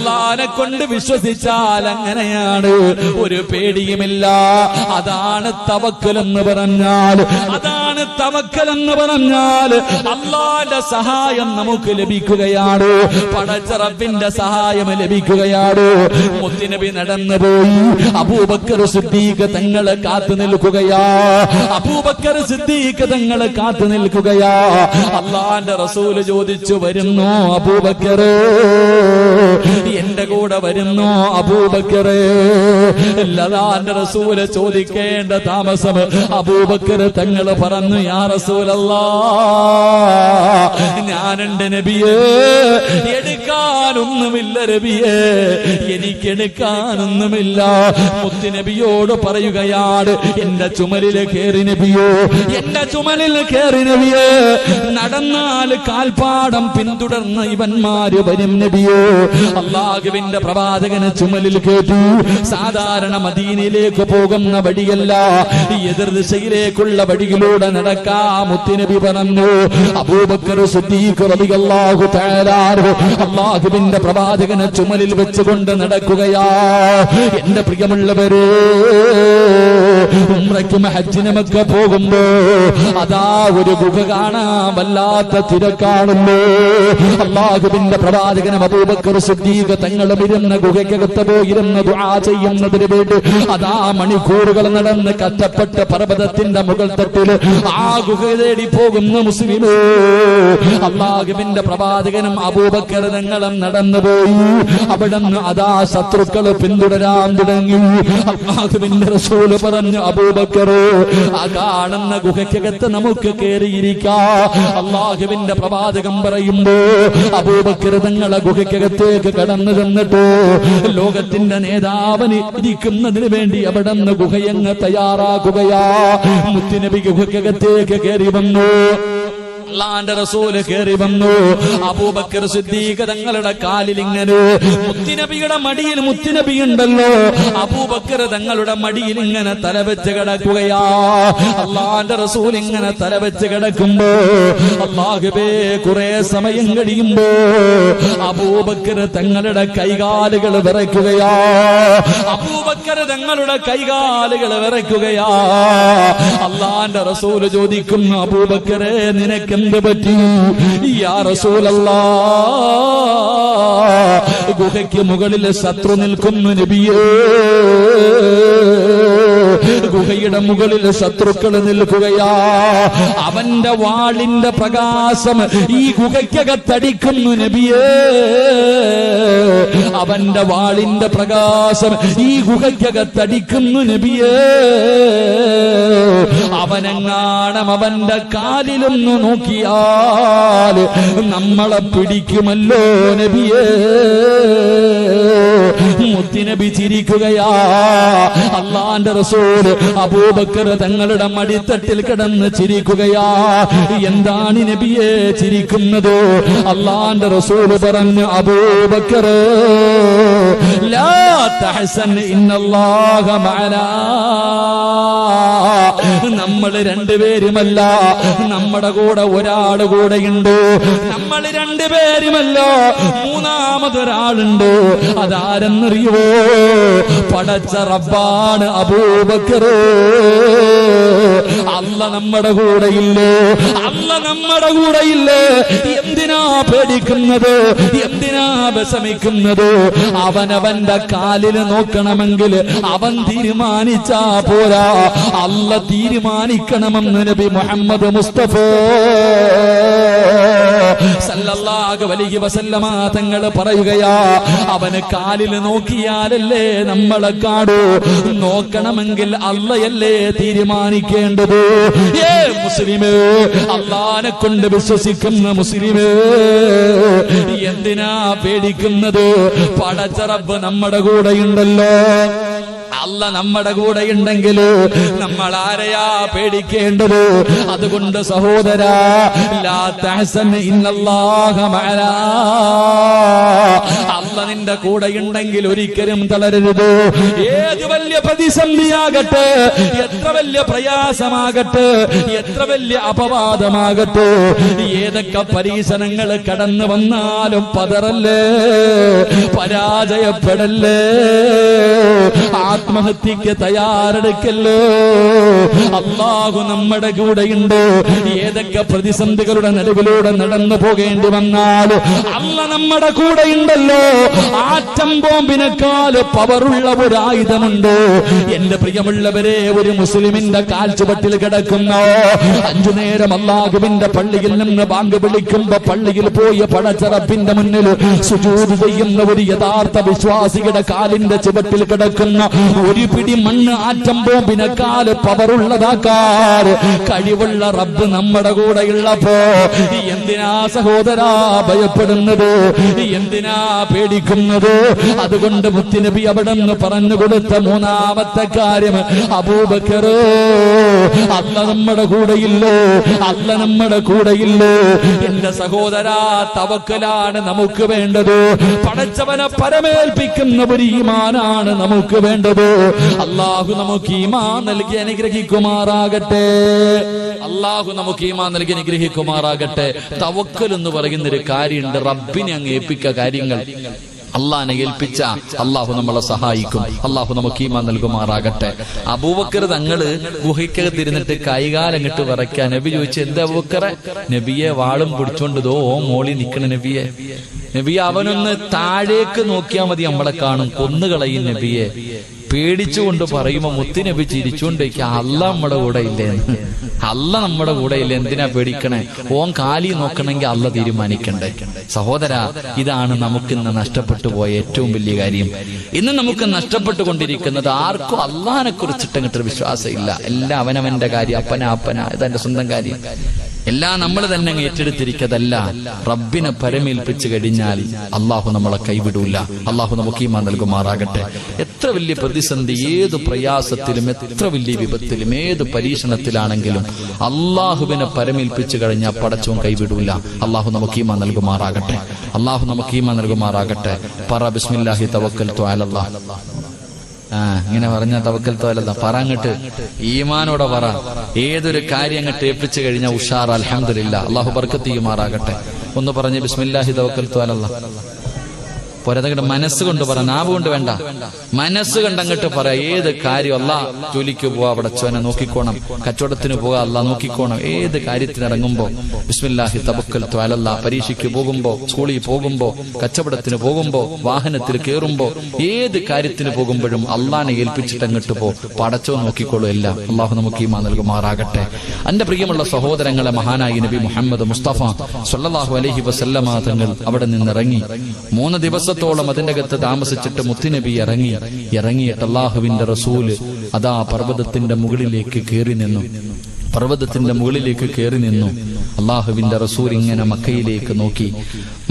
അള്ളാനെ കൊണ്ട് വിശ്വസിച്ചാൽ അങ്ങനെയാണ്, ഒരു പേടിയുമില്ല. അതാണ് തവക്കൽ എന്ന് പറഞ്ഞാൽ. അതാണ് തവക്കൽ എന്ന് പറഞ്ഞാൽ അള്ളാന്റെ സഹായം നമുക്ക് ലഭിക്കുകയാണ്, പടച്ച റബ്ബിന്റെ സഹായം ലഭിക്കുകയാണ്. മുത്തുനബി നടന്നുപോയി, അബൂബക്കർ സിദ്ദീഖ് തങ്ങളെ കാത്തു നിൽക്കുകയാ. അബൂബക്കർ സിദ്ദീഖ് തങ്ങളെ കാത്തു നിൽക്കുകയാ. അള്ളാന്റെ റസൂല് ചോദിച്ചു, വരുന്നു അബൂബക്കറേ, എന്റെ കൂടെ വരുന്നു അബൂബക്കറേ? അല്ലാഹുവിന്റെ റസൂല് ചോദിക്കേണ്ട താമസം അബൂബക്കർ തങ്ങൾ പറഞ്ഞു, യാ റസൂലല്ലാഹ്, ഞാനുണ്ട് നബിയേ, എടുക്കാനൊന്നുമില്ല നബിയേ, എനിക്കെടുക്കാനൊന്നുമില്ല. മുത്തുനബിയോട് പറയുകയാണ്, എന്റെ ചുമലിൽ കയറി നബിയോ, എന്റെ ചുമലിൽ കയറി നബിയേ, നടന്നാൽ കാൽപ്പാടം പിന്തുടർന്ന് ഇവന്മാര് വരും നബിയോ. അല്ലാഹുവിന്റെ പ്രവാചകനെ ചുമലിൽ കേട്ടു. സാധാരണ മദീനയിലേക്ക് പോകുന്ന വഴിയല്ല, എതിർ ദിശയിലേക്കുള്ള വഴിയിലൂടെ നടക്കാം. മുത്തുനബി പറഞ്ഞു, അബൂബക്കർ സിദ്ദീഖ് റളിയല്ലാഹു തആല അല്ലാഹുവിന്റെ പ്രവാചകനെ ചുമലിൽ വെച്ചുകൊണ്ട് നടക്കുകയാ. എന്റെ പ്രിയമുള്ളവരെ, ഉംറയ്ക്കും ഹജ്ജിനുമൊക്കെ പോകുമ്പോ അതാ ഒരു ഗുഹ കാണാൻ വല്ലാത്ത തിരക്കാണല്ലോ. അല്ലാഹുവിന്റെ പ്രവാചകനും അബൂബക്കർ സിദ്ദീഖ് തങ്ങളും ഇരുന്ന ഗുഹയ്ക്കകത്ത് പോയിരുന്ന ദുആ ചെയ്യുന്നതിന് വേണ്ടി അതാ മണിക്കൂറുകൾ നടന്ന് കഷ്ടപ്പെട്ട് പർവ്വതത്തിന്റെ മുകൾ തട്ടിൽ ആ ഗുഹ തേടി പോകുന്ന മുസ്ലിമേ, അല്ലാഹുവിന്റെ പ്രവാചകനും അബൂബക്കർ തങ്ങളും നടന്നുപോയി. അവിടുന്ന് അതാ ശത്രുക്കൾ പിന്തുടരാൻ തുടങ്ങി. അല്ലാഹുവിന്റെ റസൂൽ പറഞ്ഞു, അബൂബക്കർ, ആ കാണുന്ന ഗുഹയ്ക്കകത്ത് നമുക്ക് കയറിയിരിക്കാം. അല്ലാഹുവിന്റെ പ്രവാചകൻ പറയുമ്പോ അബൂബക്കർ തങ്ങളെ ഗുഹയ്ക്കകത്തേക്ക് കടന്നു ചെന്നിട്ട് ലോകത്തിന്റെ നേതാവിന് ഇരിക്കുന്നതിന് വേണ്ടി അവിടെ നിന്ന് ഗുഹയങ്ങ് തയ്യാറാക്കുകയാ. മുത്തുനബി ഗുഹയ്ക്കകത്തേക്ക് കയറി വന്നു. അല്ലാഹുവിന്റെ റസൂല് കയറി വന്നു. അബൂബക്കർ സിദ്ദീഖ് തങ്ങളുടെ കാലിൽ ഇങ്ങനെ, മുത്തുനബിയുടെ മടിയിൽ മുത്തുനബി ഉണ്ടല്ലോ, അബൂബക്കർ തങ്ങളുടെ മടിയിൽ ഇങ്ങനെ തലവെച്ച് കിടക്കുകയാ. അല്ലാഹുവിന്റെ റസൂൽ ഇങ്ങനെ തലവെച്ച് കിടക്കുമ്പോ അല്ലാഹുവേ, കുറെ സമയം കഴിയുമ്പോ അബൂബക്കർ തങ്ങളുടെ കൈകാലുകൾ വിറയ്ക്കുകയാ. അബൂബക്കർ തങ്ങളുടെ കൈകാലുകൾ വിറയ്ക്കുകയാ. അല്ലാഹുവിന്റെ റസൂൽ ചോദിക്കുന്നു, അബൂബക്കറെ, നിനക്ക് എന്ത് പറ്റി? യാ റസൂലല്ലാഹ്, ഗുഹയ്ക്ക് മുകളിൽ ശത്രു നിൽക്കുന്നു നബിയേ, ഗുഹയുടെ മുകളിൽ ശത്രുക്കൾ നിൽക്കുകയാ. അവന്റെ വാളിന്റെ പ്രകാശം ഈ ഗുഹയ്ക്കകത്തടിക്കുന്നു നബിയേ, അവന്റെ വാളിന്റെ പ്രകാശം ഈ ഗുഹയ്ക്കകത്തടിക്കുന്നു നബിയേ. അവനെങ്ങാണം അവന്റെ കാലിലൊന്ന് നോക്കിയാൽ നമ്മളെ പിടിക്കുമല്ലോ നബിയേ. മുത്തുനബി ചിരിക്കുകയാ. അല്ലാഹുവിന്റെ റസൂൽ അബൂബക്കർ തങ്ങളുടെ മടിത്തട്ടിൽ കിടന്ന് ചിരിക്കുകയാ. എന്താണ് നബിയെ ചിരിക്കുന്നത്? അല്ലാഹുവിന്റെ റസൂൽ പറഞ്ഞു, അബൂബക്കർ, ലാ തഹസൻ, ഇന്നല്ലാഹ മഅനാ. നമ്മൾ രണ്ടുപേരുമല്ല, നമ്മുടെ കൂടെ ഒരാൾ കൂടെയുണ്ട്. നമ്മൾ രണ്ടുപേരുമല്ല, മൂന്നാമതൊരാളുണ്ട്. അതാരെന്നറിയുവോ? പടച്ച റബ്ബാണ് അബൂബക്കർ. അല്ല നമ്മുടെ കൂടെയില്ലേ? അല്ല നമ്മുടെ കൂടെയില്ലേ? എന്തിനാ പേടിക്കുന്നത്? എന്തിനാ വിഷമിക്കുന്നത്? അവനവന്റെ കാലിൽ നോക്കണമെങ്കിൽ അവൻ തീരുമാനിച്ചാ പോരാ, അല്ല തീരുമാനിക്കണമെന്ന് നബി മുഹമ്മദ് മുസ്തഫ സല്ലല്ലാഹു അലൈഹി വസല്ലമ തങ്ങൾ പറയുകയാ. അവന് കാലിൽ നോക്കിയാലല്ലേ നമ്മളെ കാണൂ. നോക്കണമെങ്കിൽ അള്ളയല്ലേ തീരുമാനിക്കേണ്ടത്. മുസ്ലിമേ, അള്ളാനെ കൊണ്ട് വിശ്വസിക്കുന്ന മുസ്ലിമേ, എന്തിനാ പേടിക്കുന്നത്? പടച്ച റബ്ബ് നമ്മുടെ കൂടെയുണ്ടല്ലോ. അല്ല നമ്മുടെ കൂടെ ഉണ്ടെങ്കിൽ നമ്മൾ ആരെയാ പേടിക്കേണ്ടത്? അതുകൊണ്ട് സഹോദരാ, ലാ തഹ്സൻ ഇന്നല്ലാഹ മഅനാ. അല്ല നിന്റെ കൂടെ ഉണ്ടെങ്കിൽ ഒരിക്കലും തളരരുത്. ഏത് വലിയ പ്രതിസന്ധിയാകട്ടെ, എത്ര വലിയ പ്രയാസമാകട്ടെ, എത്ര വലിയ അപവാദമാകട്ടെ, ഏതൊക്കെ പരീക്ഷണങ്ങൾ കടന്നു വന്നാലും പതറല്ലേ, പരാജയപ്പെടല്ലേ, ആത്മഹത്യക്ക് തയ്യാറെടുക്കല്ലോ. അല്ലാഹു നമ്മുടെ കൂടെയുണ്ട്. ഏതൊക്കെ പ്രതിസന്ധികളുടെ നടുവിലൂടെ നടന്നു പോകേണ്ടി വന്നാലും അല്ല നമ്മുടെ കൂടെയുണ്ടല്ലോ. ആറ്റം ബോംബിനേക്കാൾ പവറുള്ള ഒരു ആയുധമുണ്ട്. എന്റെ പ്രിയമുള്ളവരെ, ഒരു മുസ്ലിമിന്റെ കാൽച്ചുവട്ടിൽ കിടക്കുന്ന 5 നേരം അല്ലാഹുവിന്റെ പള്ളിയിൽ നിന്ന് ബാങ്ക് വിളിക്കുമ്പോ പള്ളിയിൽ പോയി പടച്ചറപ്പിന്റെ മുന്നിൽ സുജൂദ് ചെയ്യുന്ന ഒരു യഥാർത്ഥ വിശ്വാസിയുടെ കാലിന്റെ ചുവട്ടിൽ കിടക്കുന്ന ഒരു പിടി മണ്ണ് ആറ്റം ബോംബിനേക്കാൾ പവറുള്ളതാക്കാൻ കഴിവുള്ള റബ്ബ് നമ്മുടെ കൂടെയുള്ളപ്പോ എന്തിനാ സഹോദരാ ഭയപ്പെടുന്നത്? എന്തിനാ പേടിക്കുന്നത്? അതുകൊണ്ട് മുത്തുനബി അവിടെ നിന്ന് പറഞ്ഞു കൊടുത്ത 3ാമത്തെ കാര്യം, അബൂബക്കർ, അല്ല നമ്മുടെ കൂടെയില്ലോ, അല്ല നമ്മുടെ കൂടെയില്ലോ. എന്റെ സഹോദരാ, തവക്കലാണ് നമുക്ക് വേണ്ടത്. പടച്ചവനെ പരമേൽപ്പിക്കുന്ന ഒരു ഈമാനാണ് നമുക്ക് വേണ്ടത്. അല്ലാഹു നമുക്ക് ഈമാൻ നൽകി അനുഗ്രഹിക്കുമാറാകട്ടെ. അല്ലാഹു നമുക്ക് ഈമാൻ നൽകി അനുഗ്രഹിക്കുമാറാകട്ടെ. തവക്കൽ എന്ന് പറയുന്ന ഒരു കാര്യമുണ്ട്. റബ്ബിനെ അങ്ങ് ഏൽപ്പിക്കുക കാര്യങ്ങൾ. അള്ളാഹിനെ ഏൽപ്പിച്ച അള്ളാഹു നമ്മളെ സഹായിക്കും. അള്ളാഹു നമുക്ക് ഈമാൻ നൽകുമാറാകട്ടെ. അബൂബക്കർ തങ്ങള് ഗുഹയ്ക്കകത്തിരുന്നിട്ട് കൈകാലങ്ങിട്ട് വിറയ്ക്കാൻ. നബി ചോദിച്ചു, എന്താ അബൂബക്കറെ? നബിയെ വാളും പിടിച്ചോണ്ടതോ മോളി നിക്കണ നബിയെ. നബിയെ അവനൊന്ന് താഴേക്ക് നോക്കിയാൽ മതി, നമ്മളെ കാണും, കൊന്നുകളയും നബിയെ. പേടിച്ചുകൊണ്ട് പറയുമ്പോ മുത്തുനബി ചിരിച്ചുകൊണ്ടിരിക്കുക, അല്ല നമ്മുടെ കൂടെ ഇല്ലേന്ന്. അല്ല നമ്മുടെ കൂടെ ഇല്ല, എന്തിനാ പേടിക്കണേ? ഓൻ കാലി നോക്കണമെങ്കിൽ അല്ല തീരുമാനിക്കണ്ടേ. സഹോദര, ഇതാണ് നമുക്കിന്ന് നഷ്ടപ്പെട്ടു പോയ ഏറ്റവും വലിയ കാര്യം. ഇന്ന് നമുക്ക് നഷ്ടപ്പെട്ടുകൊണ്ടിരിക്കുന്നത് ആർക്കും അള്ളാഹിനെ കുറിച്ചിട്ടങ്ങോട്ടൊരു വിശ്വാസം ഇല്ല. എല്ലാം അവനവന്റെ കാര്യം, അപ്പന ഇതെന്റെ സ്വന്തം കാര്യം, എല്ലാം നമ്മൾ തന്നെ ഏറ്റെടുത്തിരിക്കതല്ല. റബ്ബിനെ പരമേൽപ്പിച്ചു കഴിഞ്ഞാൽ അള്ളാഹു നമ്മളെ കൈവിടൂല. അള്ളാഹു നമുക്ക് ഈമാൻ നൽകുമാറാകട്ടെ. എത്ര വലിയ പ്രതിസന്ധി, ഏത് പ്രയാസത്തിലും, എത്ര വലിയ വിപത്തിലും, ഏത് പരീക്ഷണത്തിലാണെങ്കിലും അള്ളാഹുവിനെ പരമേൽപ്പിച്ചു കഴിഞ്ഞാൽ പടച്ചവൻ കൈവിടൂല. അള്ളാഹു നമുക്ക് ഈമാൻ നൽകുമാറാകട്ടെ. അള്ളാഹു നമുക്ക് ഈമാൻ നൽകുമാറാകട്ടെ. പറ ബിസ്മില്ലാഹി തവക്കൽതു അലല്ലാഹ്. ഇങ്ങനെ പറഞ്ഞ തവക്കൽതു അലല്ലാഹ് പറങ്ങട്ട് ഈമാനോടെ പറ. ഏതൊരു കാര്യം അങ്ങോട്ട് ഏൽപ്പിച്ചു കഴിഞ്ഞാൽ ഉഷാർ, അൽഹംദുലില്ലാഹ്. അള്ളാഹു ബർക്കത്ത് ചെയ്യുമാറാകട്ടെ. ഒന്ന് പറഞ്ഞ് ബിസ്മില്ലാഹി തവക്കൽതു അലല്ലാഹ്. പോരാതെ മനസ്സുകൊണ്ട് പറ, നാവ് കൊണ്ട് വേണ്ട, മനസ്സ് കണ്ടങ്ങട്ട് പറയാ. ഏത് കാര്യം, അല്ലാ ജോലിക്ക് പോവാ, അവിടെ ചോനെ നോക്കിക്കോണം, കച്ചവടത്തിന് പോവാ, അല്ലാ നോക്കിക്കോണം. ഏത് കാര്യത്തിന് ഇറങ്ങുമ്പോ ബിസ്മില്ലാഹി തവക്കൽതു അലല്ലാഹ്. പരീക്ഷയ്ക്ക് പോകുമ്പോ, സ്കൂളിൽ പോകുമ്പോ, കച്ചവടത്തിന് പോകുമ്പോ, വാഹനത്തിൽ കയറുമ്പോ, ഏത് കാര്യത്തിന് പോകുമ്പോഴും അള്ളാനെ ഏൽപ്പിച്ചിട്ട് അങ്ങോട്ട് പോ, പടച്ചോ നോക്കിക്കോളൂ എല്ലാം. അള്ളാഹു നമുക്ക് ഈമാൻ നൽകുമാറാകട്ടെ. എന്റെ പ്രിയമുള്ള സഹോദരങ്ങളെ, മഹാനായി നബി മുഹമ്മദ് മുസ്തഫ സ്വല്ലല്ലാഹു അലൈഹി വസല്ലമ തങ്ങൾ അവിടെ നിന്നിറങ്ങി 3 ദിവസത്തോളം അതിന്റെ അകത്ത് താമസിച്ചിട്ട് മുത്തുനബി ഇറങ്ങിയിട്ട് അല്ലാഹുവിന്റെ റസൂല് അതാ പർവ്വതത്തിന്റെ മുകളിലേക്ക് കയറി നിന്നു. അല്ലാഹുവിന്റെ റസൂൽ ഇങ്ങനെ മക്കയിലേക്ക് നോക്കി.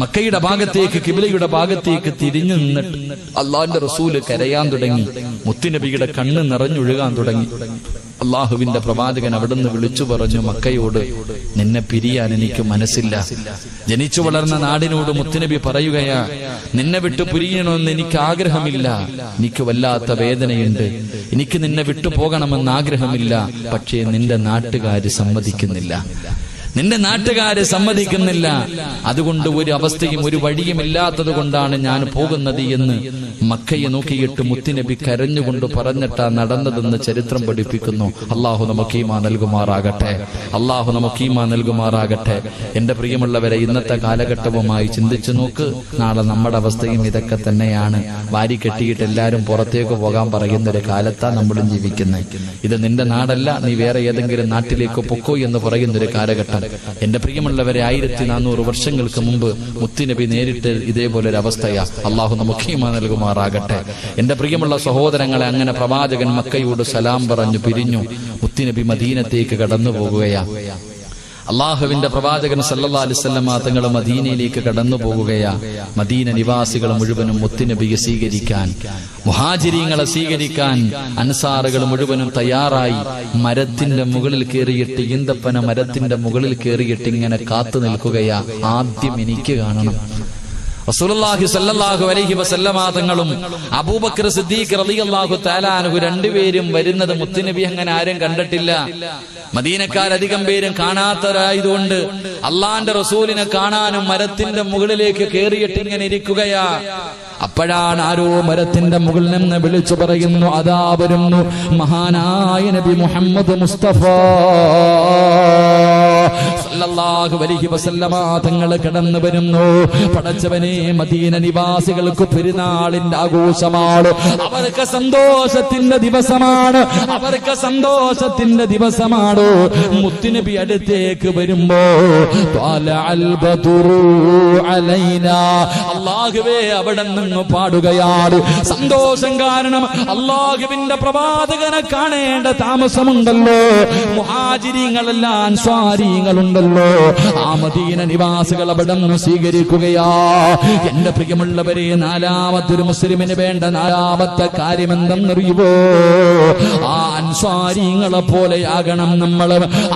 മക്കയുടെ ഭാഗത്തേക്ക്, കിബിലയുടെ ഭാഗത്തേക്ക് തിരിഞ്ഞു നിന്നിട്ട് അള്ളാഹുവിന്റെ റസൂല് കരയാൻ തുടങ്ങി. മുത്തുനബിയുടെ കണ്ണ് നിറഞ്ഞൊഴുകാൻ തുടങ്ങി. അള്ളാഹുവിന്റെ പ്രവാചകൻ അവിടുന്ന് വിളിച്ചു പറഞ്ഞു മക്കയോട്, നിന്നെ പിരിയാൻ എനിക്ക് മനസ്സില്ല. ജനിച്ചു വളർന്ന നാടിനോട് മുത്തുനബി പറയുകയാ, നിന്നെ വിട്ടു പിരിയണമെന്ന് എനിക്ക് ആഗ്രഹമില്ല. എനിക്ക് വല്ലാത്ത വേദനയുണ്ട്. എനിക്ക് നിന്നെ വിട്ടു പോകണമെന്ന് ആഗ്രഹമില്ല. പക്ഷേ നിന്റെ നാട്ടുകാര് സമ്മതിക്കുന്നില്ല. അതുകൊണ്ട് ഒരു അവസ്ഥയും ഒരു വഴിയും ഇല്ലാത്തത് കൊണ്ടാണ് ഞാൻ പോകുന്നത് എന്ന് മക്കയെ നോക്കിയിട്ട് മുത്തുനബി കരഞ്ഞുകൊണ്ട് പറഞ്ഞിട്ടാ നടന്നതെന്ന് ചരിത്രം പഠിപ്പിക്കുന്നു. അള്ളാഹു നമുക്ക് ഈമാൻ നൽകുമാറാകട്ടെ. അള്ളാഹു നമുക്ക് ഈമാൻ നൽകുമാറാകട്ടെ. എന്റെ പ്രിയമുള്ളവരെ, ഇന്നത്തെ കാലഘട്ടവുമായി ചിന്തിച്ചു നോക്ക്. നാളെ നമ്മുടെ അവസ്ഥയും ഇതൊക്കെ തന്നെയാണ്. വാരി കെട്ടിയിട്ട് എല്ലാവരും പുറത്തേക്ക് പോകാൻ പറയുന്നൊരു കാലത്താ നമ്മളും ജീവിക്കുന്നത്. ഇത് നിന്റെ നാടല്ല, നീ വേറെ ഏതെങ്കിലും നാട്ടിലേക്ക് പൊക്കോ എന്ന് പറയുന്നൊരു കാലഘട്ടം. എന്റെ പ്രിയമുള്ളവരെ, 1400 വർഷങ്ങൾക്ക് മുമ്പ് മുത്തുനബി നേരിട്ട് ഇതേപോലൊരു അവസ്ഥയാ. അള്ളാഹു നമുക്ക് ഈമാൻ നൽകുമാറാകട്ടെ. എന്റെ പ്രിയമുള്ള സഹോദരങ്ങളെ, അങ്ങനെ പ്രവാചകൻ മക്കയോട് സലാം പറഞ്ഞു പിരിഞ്ഞു. മുത്തുനബി മദീനത്തേക്ക് കടന്നു പോകുകയാ. അള്ളാഹുവിന്റെ പ്രവാചകൻ സല്ലല്ലാഹു അലൈഹി വസല്ലം തങ്ങൾ മദീനയിലേക്ക് കടന്നു പോകുകയാ. മദീന നിവാസികൾ മുഴുവനും മുത്തുനബിയെ സ്വീകരിക്കാൻ, മുഹാജിരീങ്ങളെ സ്വീകരിക്കാൻ അൻസാറുകൾ മുഴുവനും തയ്യാറായി മരത്തിന്റെ മുകളിൽ കയറിയിട്ട്, ഈന്തപ്പന മരത്തിന്റെ മുകളിൽ കയറിയിട്ട് ഇങ്ങനെ കാത്തു നിൽക്കുകയാ. ആദ്യം എനിക്ക് കാണണം. റസൂലുള്ളാഹി സ്വല്ലല്ലാഹു അലൈഹി വസല്ലമ തങ്ങളും അബൂബക്കർ സിദ്ദീഖ് റളിയല്ലാഹു തആല അൻഹു രണ്ടുപേരും വരുന്നത് മുത്തുനബി അങ്ങനെ ആരും കണ്ടിട്ടില്ല. മദീനക്കാരധികം പേരും കാണാത്തവരായതുകൊണ്ട് അള്ളാന്റെ റസൂലിനെ കാണാനും മരത്തിന്റെ മുകളിലേക്ക് കയറിയിട്ട് ഇങ്ങനെ ഇരിക്കുകയാ. അപ്പോഴാണ് ആരോ മരത്തിന്റെ മുകളിൽ നിന്ന് വിളിച്ചു പറയുന്നു, അതാ വരുന്നു മഹാനായ നബി മുഹമ്മദ് മുസ്തഫ സല്ലല്ലാഹു അലൈഹി വസല്ലമ തങ്ങൾ കടന്നു വരുന്നു. പടച്ചവനെ, മദീന നിവാസികൾക്ക് പെരുന്നാളിന്റെ ആഘോഷമാണ്, അവർക്ക് സന്തോഷത്തിന്റെ ദിവസമാണ്, അവർക്ക് സന്തോഷത്തിന്റെ ദിവസമാണ്. മുത്തുനബി അടുത്തേക്ക് വരുമ്പോ അല്ലാഹുവേ അവിടെ നിന്ന് പാടുകയാണ്. സന്തോഷം കാരണം അല്ലാഹുവിന്റെ പ്രവാചകനെ കാണേണ്ട താമസമുണ്ടല്ലോ. മുഹാജിരീങ്ങളെല്ലാം അൻസ്വാരീങ്ങളുണ്ടല്ലോ. ആ മദീന നിവാസികൾ അവിടെ നിന്ന് സ്വീകരിക്കുകയാ. എന്റെ പ്രിയമുള്ളവരെ, നാലാമത്തൊരു മുസ്ലിമിന് വേണ്ട നാലാമത്തെ കാര്യം എന്തെന്നറിയുവോ? ആ അൻസ്വാരീങ്ങളെ പോലെയാകണം നമ്മൾ.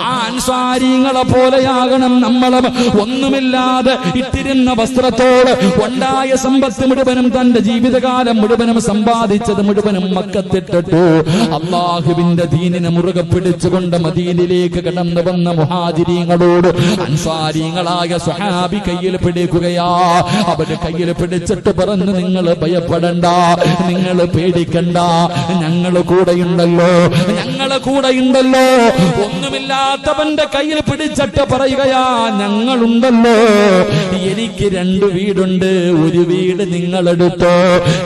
ആ അൻസ്വാരീങ്ങളെ പോലെയാകണം നമ്മൾ. ഒന്നുമില്ലാതെ ഇട്ടിരുന്ന വസ്ത്രത്തോട് ഉണ്ടായ സമ്പത്ത് മുഴുവനും, തന്റെ ജീവിതകാലം മുഴുവനും സമ്പാദിച്ചത് മുഴുവനും മക്കത്തിട്ടിട്ടു അള്ളാഹുവിന്റെ ദീനിനെ മുറുകെ പിടിച്ചുകൊണ്ട് മദീനയിലേക്ക് കടന്നു വന്ന മുഹാജിരീങ്ങളോട് അൻസാരീങ്ങളായ സ്വഹാബി കയ്യിൽ പിടിക്കുകയാ. അവര് കയ്യിൽ പിടിച്ചിട്ട് പറഞ്ഞു, നിങ്ങൾ ഭയപ്പെടണ്ട, നിങ്ങൾ പേടിക്കണ്ട, ഞങ്ങൾ കൂടെയുണ്ടല്ലോ, ഞങ്ങൾ കൂടെയുണ്ടല്ലോ. ഒന്നുമില്ലാത്തവന്റെ കയ്യിൽ പിടിച്ചിട്ട് പറയുകയാ, ഞങ്ങളുണ്ടല്ലോ. എനിക്ക് 2 വീടുണ്ട്, ഒരു വീട് നിങ്ങളെടുത്തോ.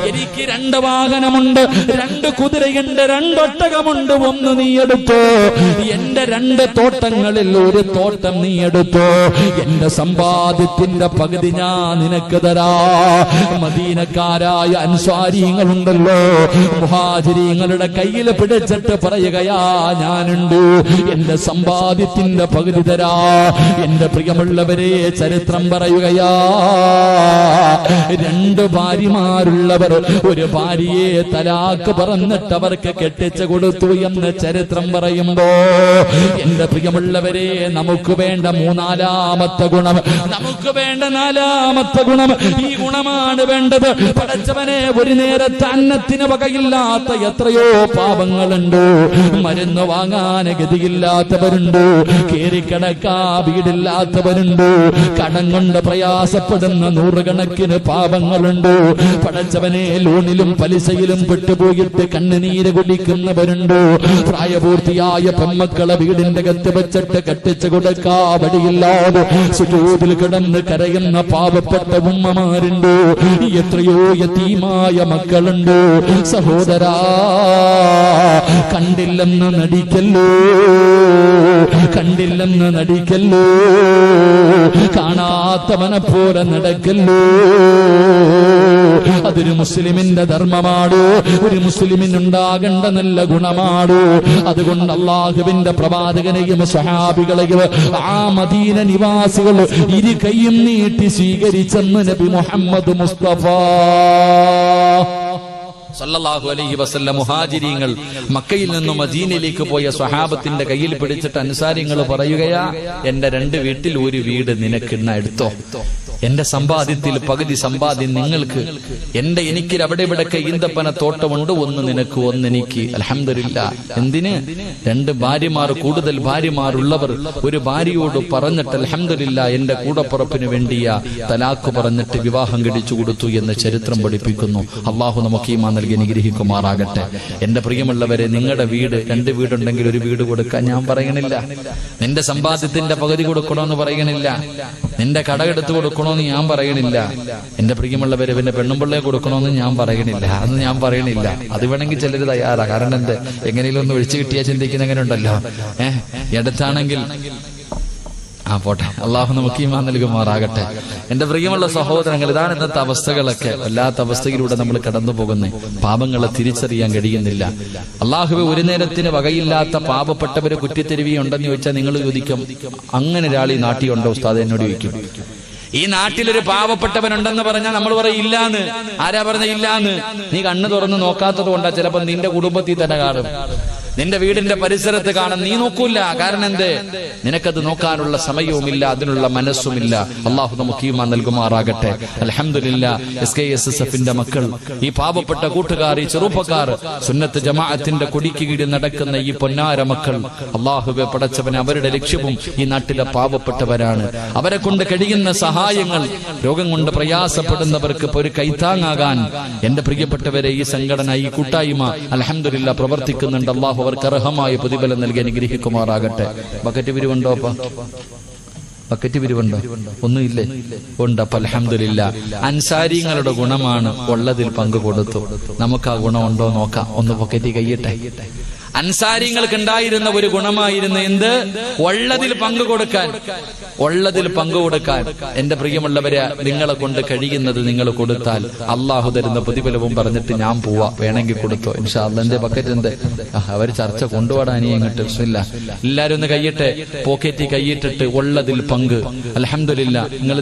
എനിക്ക് 2 വാഹനമുണ്ട്, 2 കുതിരയുണ്ട്, 2 ഒട്ടകമുണ്ട്, 1 നീ എടുത്തോ. എന്റെ 2 തോട്ടങ്ങളിൽ ഒരു തോട്ടം നീ എടുത്തോ. എന്റെ സമ്പാദ്യത്തിന്റെ പകുതി ഞാൻ നിനക്ക് തരാ. മദീനക്കാരായ അൻസ്വാരീങ്ങളുണ്ടല്ലോ, മുഹാജിരീങ്ങളുടെ കയ്യിൽ പിടിച്ചിട്ട് പറയുകയാ, ഞാനുണ്ട്, എന്റെ സമ്പാദ്യത്തിന്റെ പകുതി തരാ. എന്റെ പ്രിയമുള്ളവരെ, ചരിത്രം പറയുകയാ, 2 ഭാര്യമാരുള്ളവർ ഒരു ഭാര്യയെ തലാക്ക് പറഞ്ഞിട്ട് അവർക്ക് കെട്ടിച്ചു കൊടുത്തു എന്ന് ചരിത്രം പറയുമ്പോ, എന്റെ പ്രിയമുള്ളവരെ, നമുക്ക് വേണ്ട 4ാമത്തെ ഗുണം, നമുക്ക് വേണ്ട 4ാമത്തെ ഗുണം, ഈ ഗുണമാണ് വേണ്ടത്. പടച്ചവനെ, ഒരു നേരത്തെ അന്നത്തിന് വകയില്ലാത്ത എത്രയോ പാപങ്ങളുണ്ട്. മരുന്ന് വാങ്ങാൻ ഗതിയില്ലാത്തവരുണ്ട്, കേറിക്കിടക്കാ വീടില്ലാത്തവരുണ്ട്, കടം കൊണ്ട് പ്രയാസപ്പെടുന്ന 100 കണക്കിന് പാപങ്ങളുണ്ട്. പടച്ചവനെ, ലോണിലും പലിശയിലും പെട്ടുപോയിട്ട് കണ്ണുനീര് കുടിക്കുന്നവരുണ്ട്. പ്രായപൂർത്തിയായ പെമ്മക്കളെ വീടിന്റെ അകത്ത് വെച്ചിട്ട് കെട്ടിച്ചു കൊടുക്കാ വടിയില്ലാതെ സുജൂദിൽ കിടന്ന് കരയുന്ന പാവപ്പെട്ട ഉമ്മമാരുണ്ട്. എത്രയോ യതീമായ മക്കളുണ്ട്. സഹോദരാ, കണ്ടില്ലെന്ന് നടിക്കല്ലോ, കണ്ടില്ലെന്ന് നടിക്കല്ലോ, കാണാത്തവനെ പോലെ നടക്കല്ലോ. അതൊരു മുസ്ലിമിന്റെ ധർമ്മമാണ്, ഒരു മുസ്ലിമിനുണ്ടാകേണ്ട നല്ല ഗുണമാണ്. അതുകൊണ്ട് അള്ളാഹുവിന്റെ പ്രവാചകനെയും സ്വഹാബികളെയും ആ മദീന നിവാസികൾ 2 കൈയും നീട്ടി സ്വീകരിച്ചെന്ന് നബി മുഹമ്മദ് മുസ്തഫ സല്ലല്ലാഹു അലൈഹി വസല്ലം. മുഹാജിരീങ്ങൾ മക്കയിൽ നിന്നും മദീനയിലേക്ക് പോയ സ്വഹാബത്തിന്റെ കയ്യിൽ പിടിച്ചിട്ട് അൻസാരിങ്ങൾ പറയുകയാ, എന്റെ 2 വീട്ടിൽ ഒരു വീട് നിനക്കിണ്ണ എടുത്തോ. എന്റെ സമ്പാദ്യത്തിൽ പകുതി സമ്പാദ്യം നിങ്ങൾക്ക്. എനിക്ക് അവിടെ ഇവിടൊക്കെ ഈന്തപ്പന തോട്ടമുണ്ട്, 1 നിനക്ക് 1 എനിക്ക്. അൽഹംദുലില്ലാ. എന്തിന്? 2 ഭാര്യമാർ, കൂടുതൽ ഭാര്യമാരുള്ളവർ ഒരു ഭാര്യയോട് പറഞ്ഞിട്ട് അൽഹംദുലില്ലാ, എന്റെ കൂടപ്പുറപ്പിന് വേണ്ടിയാ തലാക്ക് പറഞ്ഞിട്ട് വിവാഹം കഴിച്ചു കൊടുത്തു എന്ന് ചരിത്രം പഠിപ്പിക്കുന്നു. അള്ളാഹു നമുക്ക് ഈമാൻ നൽകി അനുഗ്രഹിക്കുമാറാകട്ടെ. എന്റെ പ്രിയമുള്ളവരെ, നിങ്ങളുടെ വീട് 2 വീടുണ്ടെങ്കിൽ ഒരു വീട് കൊടുക്കാൻ ഞാൻ പറയണില്ല. നിന്റെ സമ്പാദ്യത്തിന്റെ പകുതി കൊടുക്കണമെന്ന് പറയണില്ല. നിന്റെ കടമെടുത്ത് കൊടുക്കണമെന്ന് ഞാൻ പറയണില്ല. എന്റെ പ്രിയമുള്ളവരെ, പിന്നെ പെണ്ണുമ്പിള്ളയെ കൊടുക്കണമെന്ന് ഞാൻ പറയണില്ല. അതൊന്നും ഞാൻ പറയണില്ല. അത് വേണമെങ്കിൽ ചിലർ തയ്യാറാ. കാരണം എങ്ങനെയും ഒന്ന് ഒഴിച്ചു കിട്ടിയാൽ ചിന്തിക്കുന്ന എങ്ങനെ ഉണ്ടല്ലോ. അടുത്താണെങ്കിൽ പോട്ടെ, അള്ളാഹു നമുക്ക് ഈമാൻ നൽകുമാറാകട്ടെ. എന്റെ പ്രിയമുള്ള സഹോദരങ്ങൾ, ഇതാണ് ഇന്നത്തെ അവസ്ഥകളൊക്കെ. വല്ലാത്ത അവസ്ഥയിലൂടെ നമ്മൾ കടന്നു പോകുന്നത്. പാപങ്ങളെ തിരിച്ചറിയാൻ കഴിയുന്നില്ല. അള്ളാഹുവെ, ഒരു നേരത്തിന് വകയില്ലാത്ത പാപപ്പെട്ടവരെ കുറ്റിത്തെരുവിയുണ്ടെന്ന് ചോദിച്ചാൽ നിങ്ങൾ ചോദിക്കും, അങ്ങനെ ഒരാൾ ഈ നാട്ടിലുണ്ടോ ഉസ്താദ്? എന്നോട് ചോദിക്കും. ഈ നാട്ടിലൊരു പാവപ്പെട്ടവനുണ്ടെന്ന് പറഞ്ഞാൽ നമ്മൾ പറയും ഇല്ലാന്ന്. ആരാ പറഞ്ഞ ഇല്ലാന്ന്? നീ കണ്ണ് തുറന്ന് നോക്കാത്തത് കൊണ്ടാ. ചിലപ്പോ നിന്റെ കുടുംബത്തിൽ തന്നെ കാണും, നിന്റെ വീടിന്റെ പരിസരത്ത് കാണും. നീ നോക്കൂല. കാരണം എന്ത്? നിനക്കത് നോക്കാനുള്ള സമയവുമില്ല, അതിനുള്ള മനസ്സുമില്ല. അള്ളാഹു നമുക്ക് ഈമാൻ നൽകുമാറാകട്ടെ. അൽഹംദുലില്ലാഹ്, SKSSFന്റെ മക്കൾ, ഈ പാവപ്പെട്ട കൂട്ടുകാർ, ഈ ചെറുപ്പക്കാർ, സുന്നത്ത് ജമാഅത്തിന്റെ കൊടിക്ക് കീഴിൽ നടക്കുന്ന ഈ പൊന്നാര മക്കൾ, അള്ളാഹുവെ പടച്ചവൻ, അവരുടെ ലക്ഷ്യവും ഈ നാട്ടിലെ പാവപ്പെട്ടവരാണ്. അവരെ കൊണ്ട് കഴിയുന്ന സഹായങ്ങൾ, രോഗം കൊണ്ട് പ്രയാസപ്പെടുന്നവർക്ക് ഒരു കൈത്താങ്ങാകാൻ എന്റെ പ്രിയപ്പെട്ടവരെ ഈ സംഘടന, ഈ കൂട്ടായ്മ അൽഹംദുലില്ലാഹ് പ്രവർത്തിക്കുന്നുണ്ട്. അള്ളാഹു അവർക്ക് അർഹമായ പ്രതിഫലം നൽകി അനുഗ്രഹിക്കുമാറാകട്ടെ. ബക്കറ്റ് പിരിവുണ്ടോ? ബക്കറ്റ് പിരിവുണ്ടോ? ഒന്നുമില്ലേ? ഉണ്ട്. അപ്പൊ അൽഹംദുലില്ലാഹ്, അൻസാരിങ്ങളുടെ ഗുണമാണ് ഉള്ളതിൽ പങ്കു കൊടുത്തു. നമുക്ക് ആ ഗുണമുണ്ടോ നോക്കാം. ഒന്ന് പൊക്കറ്റി കയ്യട്ടെ. അൻസാരിങ്ങൾക്ക് ഉണ്ടായിരുന്ന ഒരു ഗുണമായിരുന്നു എന്ത്? ഉള്ളതിൽ പങ്കുകൊടുക്കാൻ. ഉള്ളതിൽ പങ്കുകൊടുക്കാൻ. എന്റെ പ്രിയമുള്ളവരെ, നിങ്ങളെ കൊണ്ട് കഴിയുന്നത് നിങ്ങൾ കൊടുത്താൽ അള്ളാഹു തരുന്ന പ്രതിഫലവും പറഞ്ഞിട്ട് ഞാൻ പോവാ, വേണമെങ്കിൽ കൊടുത്തോ ഇൻഷാ അല്ലാഹ്. എന്റെ ബക്കറ്റ് എന്ത്? അവർ ചർച്ച കൊണ്ടുപോടാനി അങ്ങോട്ട്. ബിസ്മില്ലാ, എല്ലാരും ഒന്ന് കയ്യിട്ടെ, പോക്കറ്റി കയ്യിട്ടിട്ട് ഉള്ളതിൽ പങ്ക്. അൽഹംദുലില്ലാഹ്, നിങ്ങൾ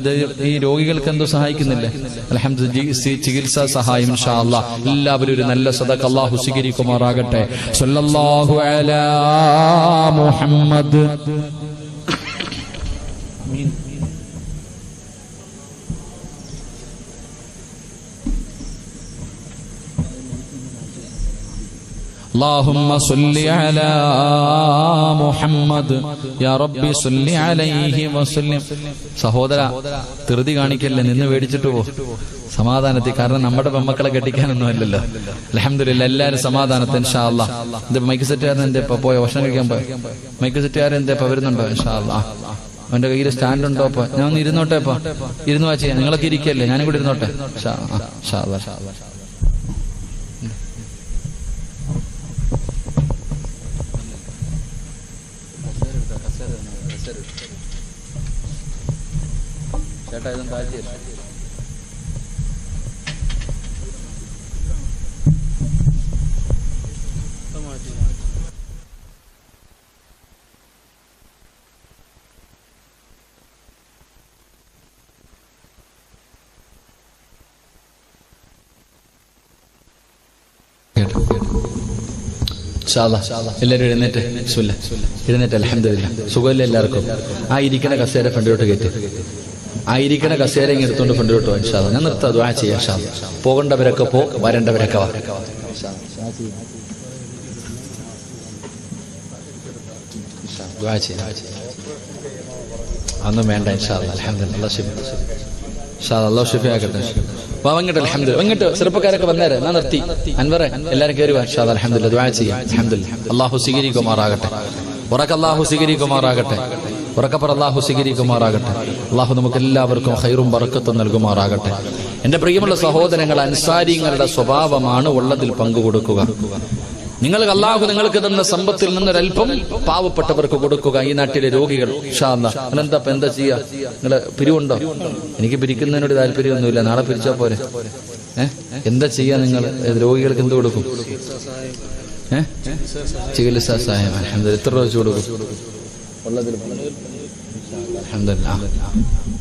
ഈ രോഗികൾക്ക് എന്തോ സഹായിക്കുന്നില്ലേ? അൽഹംദുലില്ലാഹ്, ചികിത്സാ സഹായം ഇൻഷാ അല്ലാഹ്. എല്ലാവരും ഒരു നല്ല സദഖ അള്ളാഹു സ്വീകരിക്കുമാറാകട്ടെ. സല്ലല്ലാഹു അലാ മുഹമ്മദ്. اللهم صل على محمد يا ربي صل عليه وسلم. സഹോദര, ധൃതി കാണിക്കല്ലേ, നിന്ന് മേടിച്ചിട്ട് പോ സമാധാനത്തിൽ. കാരണം നമ്മുടെ പെമ്മക്കളെ കെട്ടിക്കാനൊന്നും അല്ലല്ലോ. അൽഹംദുലില്ലാഹ്, എല്ലാവരും സമാധാനത്തിൽ ഇൻഷാ അല്ലാഹ്. എന്റെ മൈക്ക് സെറ്റുകാരൻ എന്തേ പോയോ? ഭക്ഷണം കഴിക്കാൻ പോയോ? മൈക്ക് സെറ്റുകാരൻ എന്തേ വരുന്നുണ്ടോ? ഇൻഷാ അല്ലാഹ്. അവന്റെ കയ്യിൽ സ്റ്റാൻഡ് ഉണ്ടോ? അപ്പൊ ഞാൻ ഒന്ന് ഇരുന്നോട്ടെ. അപ്പൊ ഇരുന്ന് വാ ചെയ്യാം. നിങ്ങളൊക്കെ ഇരിക്കല്ലേ, ഞാനും കൂടി ഇരുന്നോട്ടെ. ഇൻഷാ അല്ലാഹ്. ചേട്ടാ, ഇതും താഴ്ത്തി. എല്ലാവരും എഴുന്നേറ്റ്. എഴുന്നേറ്റ്. അൽഹംദുലില്ലാഹ്, സുഖമില്ല എല്ലാവർക്കും? ആ ഇരിക്കണ കസേര ഫ്രണ്ടിലോട്ട് കയറ്റി. ആ ഇരിക്കണ കസേര ഇങ്ങനെ എടുത്തോണ്ട് ഫ്രണ്ടിലോട്ട് വാ. ഇൻഷാ അല്ലാഹ് ഞാൻ നിർത്താം. ദുആ ചെയ്യാം. ഇൻഷാ അല്ലാഹ് പോകേണ്ടവരൊക്കെ പോ, വരേണ്ടവരൊക്കെ വാ. ദുആ ചെയ്യാം. അതൊന്നും വേണ്ട. ഇൻഷാ അല്ലാഹ്. അൽഹംദുലില്ലാഹ്, അല്ലാഹു ശിഫയാക്കട്ടെ. വാങ്ങട്ടെ. അൽഹംദുലില്ലാഹ്. ഇങ്ങോട്ട് ചെറുപ്പക്കാരൊക്കെ വന്നേരെ. ഞാൻ നിർത്തി. അൻവറെ എല്ലാവരും കയറി വാ. ഇൻഷാ അല്ലാഹ്. അൽഹംദുലില്ലാഹ്, ദുആ ചെയ്യാം. അൽഹംദുലില്ലാഹ്, അല്ലാഹു സ്വീകരിക്കുമാറാകട്ടെ. അല്ലാഹു സ്വീകരിക്കുമാറാകട്ടെ. അല്ലാഹു സ്വീകരിക്കുമാറാകട്ടെ. അല്ലാഹു നമുക്ക് എല്ലാവർക്കും ഖൈറും ബറക്കത്തും നൽകുമാറാകട്ടെ. എന്റെ പ്രിയമുള്ള സഹോദരങ്ങൾ, അൻസാരിങ്ങളുടെ സ്വഭാവമാണ് ഉള്ളതിൽ പങ്കുകൊടുക്കുക. അല്ലാഹു നിങ്ങൾക്ക് തന്ന സമ്പത്തിൽ നിന്നൊരൽപ്പം പാവപ്പെട്ടവർക്ക് കൊടുക്കുക. ഈ നാട്ടിലെ രോഗികൾ ഇൻഷാ അല്ലാഹ്. എന്താ ചെയ്യാ? നിങ്ങള് പിരിവുണ്ടോ? എനിക്ക് പിരിക്കുന്നതിനോട് താല്പര്യമൊന്നുമില്ല. നാളെ പിരിച്ചാ പോരെ. എന്താ ചെയ്യാ? നിങ്ങൾ രോഗികൾക്ക് എന്ത് കൊടുക്കും? ചികിത്സാ സഹായം. അൽഹംദുലില്ലാഹ്. എത്ര രൂപ വെച്ച് കൊടുക്കും?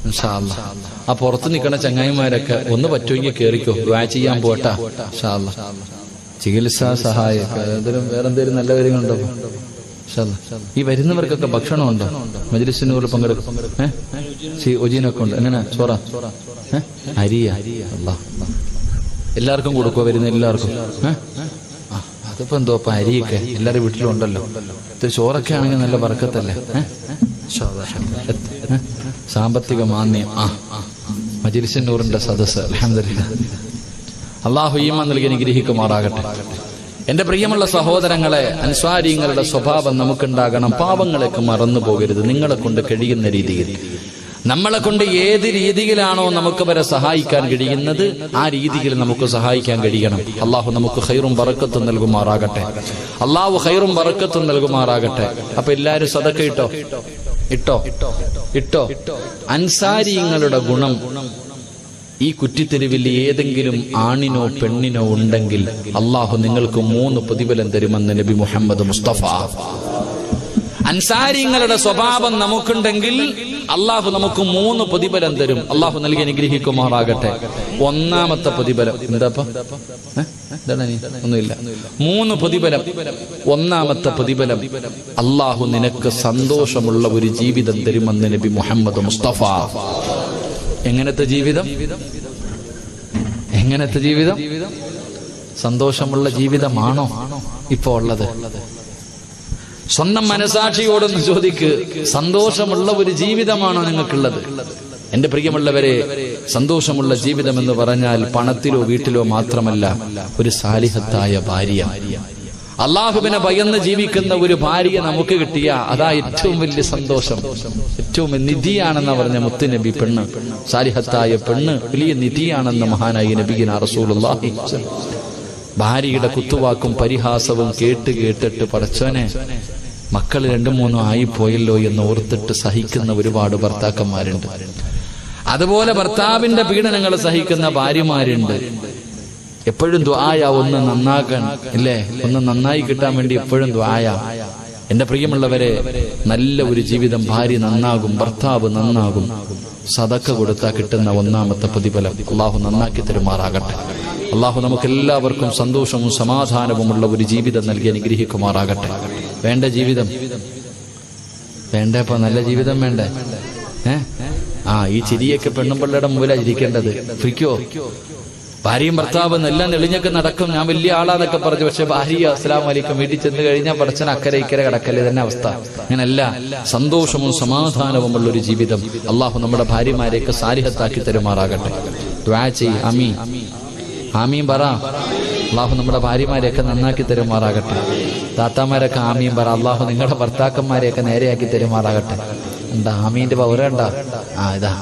ഇൻഷാ അല്ലാഹ്. ആ പുറത്ത് നിൽക്കുന്ന ചങ്ങായിമാരൊക്കെ ഒന്ന് പറ്റുമെങ്കിൽ കേറിക്കോ. ദുആ ചെയ്യാൻ പോട്ടാ. ഇൻഷാ അല്ലാഹ്. ചികിത്സാ സഹായം, വേറെന്തേലും നല്ല കാര്യങ്ങളുണ്ടോ? ഈ വരുന്നവർക്കൊക്കെ ഭക്ഷണമുണ്ടോ? മജ്ലിസിനോട് പങ്കെടുക്കും. ഒജീനൊക്കെ ഉണ്ട്. എങ്ങനെ? ചോറ, അരിയ? അല്ലാഹ്, എല്ലാവർക്കും കൊടുക്കുക. വരുന്ന എല്ലാവർക്കും. അതിപ്പോ എന്തോ അരിയൊക്കെ എല്ലാവരുടെ വീട്ടിലും ഉണ്ടല്ലോ. ഇത് ചോറൊക്കെ ആണെങ്കിൽ നല്ല ബർക്കത്തല്ലേ? സാമ്പത്തിക മാന്യം. മജ്ലിസിനൂറിന്റെ സദസ്സ്. അൽഹംദുലില്ലാഹ്, അല്ലാഹു ഈമാൻ നൽകി അനുഗ്രഹിക്കുമാറാകട്ടെ. എന്റെ പ്രിയമുള്ള സഹോദരങ്ങളെ, അൻസ്വാരിങ്ങളുടെ സ്വഭാവം നമുക്കുണ്ടാകണം. പാവങ്ങളൊക്കെ മറന്നു പോകരുത്. നിങ്ങളെ കൊണ്ട് കഴിയുന്ന രീതിയിൽ, നമ്മളെ കൊണ്ട് ഏത് രീതിയിലാണോ നമുക്ക് വരെ സഹായിക്കാൻ കഴിയുന്നത്, ആ രീതിയിൽ നമുക്ക് സഹായിക്കാൻ കഴിയണം. അള്ളാഹു നമുക്ക് ഖൈറും ബറക്കത്തും നൽകുമാറാകട്ടെ. അള്ളാഹു ഖൈറും ബറക്കത്തും നൽകുമാറാകട്ടെ. അപ്പൊ എല്ലാവരും സദഖ ഇട്ടോ. ഇട്ടോ. അൻസാരിങ്ങളുടെ ഗുണം ഈ കുറ്റിത്തെരുവിൽ ഏതെങ്കിലും ആണിനോ പെണ്ണിനോ ഉണ്ടെങ്കിൽ അള്ളാഹു നിങ്ങൾക്ക് 3 പ്രതിഫലം തരുമെന്ന് നബി മുഹമ്മദ് മുസ്തഫ. അൻസാരിങ്ങളുടെ സ്വഭാവം നമുക്കുണ്ടെങ്കിൽ അള്ളാഹു നമുക്ക് 3 പ്രതിഫലം തരും. അള്ളാഹു നൽകി അനുഗ്രഹിക്കുമാറാകട്ടെ. ഒന്നാമത്തെ പ്രതിഫലം ഒന്നുമില്ല. 3 പ്രതിഫലം. ഒന്നാമത്തെ പ്രതിഫലം, അള്ളാഹു നിനക്ക് സന്തോഷമുള്ള ഒരു ജീവിതം തരുമെന്ന് നബി മുഹമ്മദ് മുസ്തഫ. എങ്ങനത്തെ ജീവിതം? സന്തോഷമുള്ള ജീവിതമാണോ ഇപ്പോ ഉള്ളത്? സ്വന്തം മനസാക്ഷിയോടൊന്ന് ചോദിക്ക്, സന്തോഷമുള്ള ഒരു ജീവിതമാണോ നിങ്ങൾക്കുള്ളത്? എന്റെ പ്രിയമുള്ളവരെ, സന്തോഷമുള്ള ജീവിതം എന്ന് പറഞ്ഞാൽ പണത്തിലോ വീട്ടിലോ മാത്രമല്ല, ഒരു സാലിഹത്തായ ഭാര്യ, അള്ളാഹുവിനെ ഭയന്ന് ജീവിക്കുന്ന ഒരു ഭാര്യ നമുക്ക് കിട്ടിയ അതാ ഏറ്റവും വലിയ സന്തോഷം, ഏറ്റവും നിധിയാണെന്ന് പറഞ്ഞ മുത്തുനബി. പെണ്ണ്, സാലിഹത്തായ പെണ്ണ് വലിയ നിധിയാണെന്ന് മഹാനായ നബിയിന റസൂലുള്ളാഹി. ഭാര്യയുടെ കുത്തുവാക്കും പരിഹാസവും കേട്ടിട്ട് പടച്ചോനെ മക്കൾ 2-3 ആയിപ്പോയല്ലോ എന്ന് ഓർത്തിട്ട് സഹിക്കുന്ന ഒരുപാട് ഭർത്താക്കന്മാരുണ്ട്. അതുപോലെ ഭർത്താവിന്റെ പീഡനങ്ങൾ സഹിക്കുന്ന ഭാര്യമാരുണ്ട്. എപ്പോഴും ദുആയ ഒന്ന് നന്നാക്കാൻ, ഇല്ലേ? ഒന്ന് നന്നായി കിട്ടാൻ വേണ്ടി എപ്പോഴും ദുആയ. എന്റെ പ്രിയമുള്ളവരെ, നല്ല ഒരു ജീവിതം, ഭാര്യ നന്നാകും, ഭർത്താവ് നന്നാകും. സദക്ക കൊടുത്താൽ കിട്ടുന്ന ഒന്നാമത്തെ പ്രതിഫലം അള്ളാഹു നന്നാക്കി തരുമാറാകട്ടെ. അള്ളാഹു നമുക്ക് എല്ലാവർക്കും സന്തോഷവും സമാധാനവുമുള്ള ഒരു ജീവിതം നൽകി അനുഗ്രഹിക്കുമാറാകട്ടെ. വേണ്ട ജീവിതം വേണ്ടേ? ഇപ്പൊ നല്ല ജീവിതം വേണ്ടേ? ഈ ചിരിയൊക്കെ പെണ്ണുമ്പിള്ളയുടെ മുമ്പിലാണ് ഇരിക്കേണ്ടത്. ഫ്രിക്കോ ഭാര്യയും ഭർത്താവ് എല്ലാം തെളിഞ്ഞൊക്കെ നടക്കും, ഞാൻ വലിയ ആളാന്നൊക്കെ പറഞ്ഞു. പക്ഷെ ഭാര്യ അസ്സലാമു അലൈക്കും വീട്ടിൽ ചെന്ന് കഴിഞ്ഞാൽ പടച്ചൻ അക്കരെ ഇക്കരെ കിടക്കല്ലേ തന്നെ അവസ്ഥ. അങ്ങനല്ല, സന്തോഷവും സമാധാനവുമുള്ള ഒരു ജീവിതം അള്ളാഹു നമ്മുടെ ഭാര്യമാരെയൊക്കെ സാലിഹത്താക്കി തരുമാറാകട്ടെ. ദുആ ചെയ്യ്, ആമീൻ പറ. അള്ളാഹു നമ്മുടെ ഭാര്യമാരെയൊക്കെ നന്നാക്കി തരുമാറാകട്ടെ. താത്താമാരൊക്കെ ആമീൻ പറ. അള്ളാഹു നിങ്ങളുടെ ഭർത്താക്കന്മാരെയൊക്കെ നേരെയാക്കി തരുമാറാകട്ടെ. എന്താ ആമീന്റെ പൗരണ്ട? ഇതാ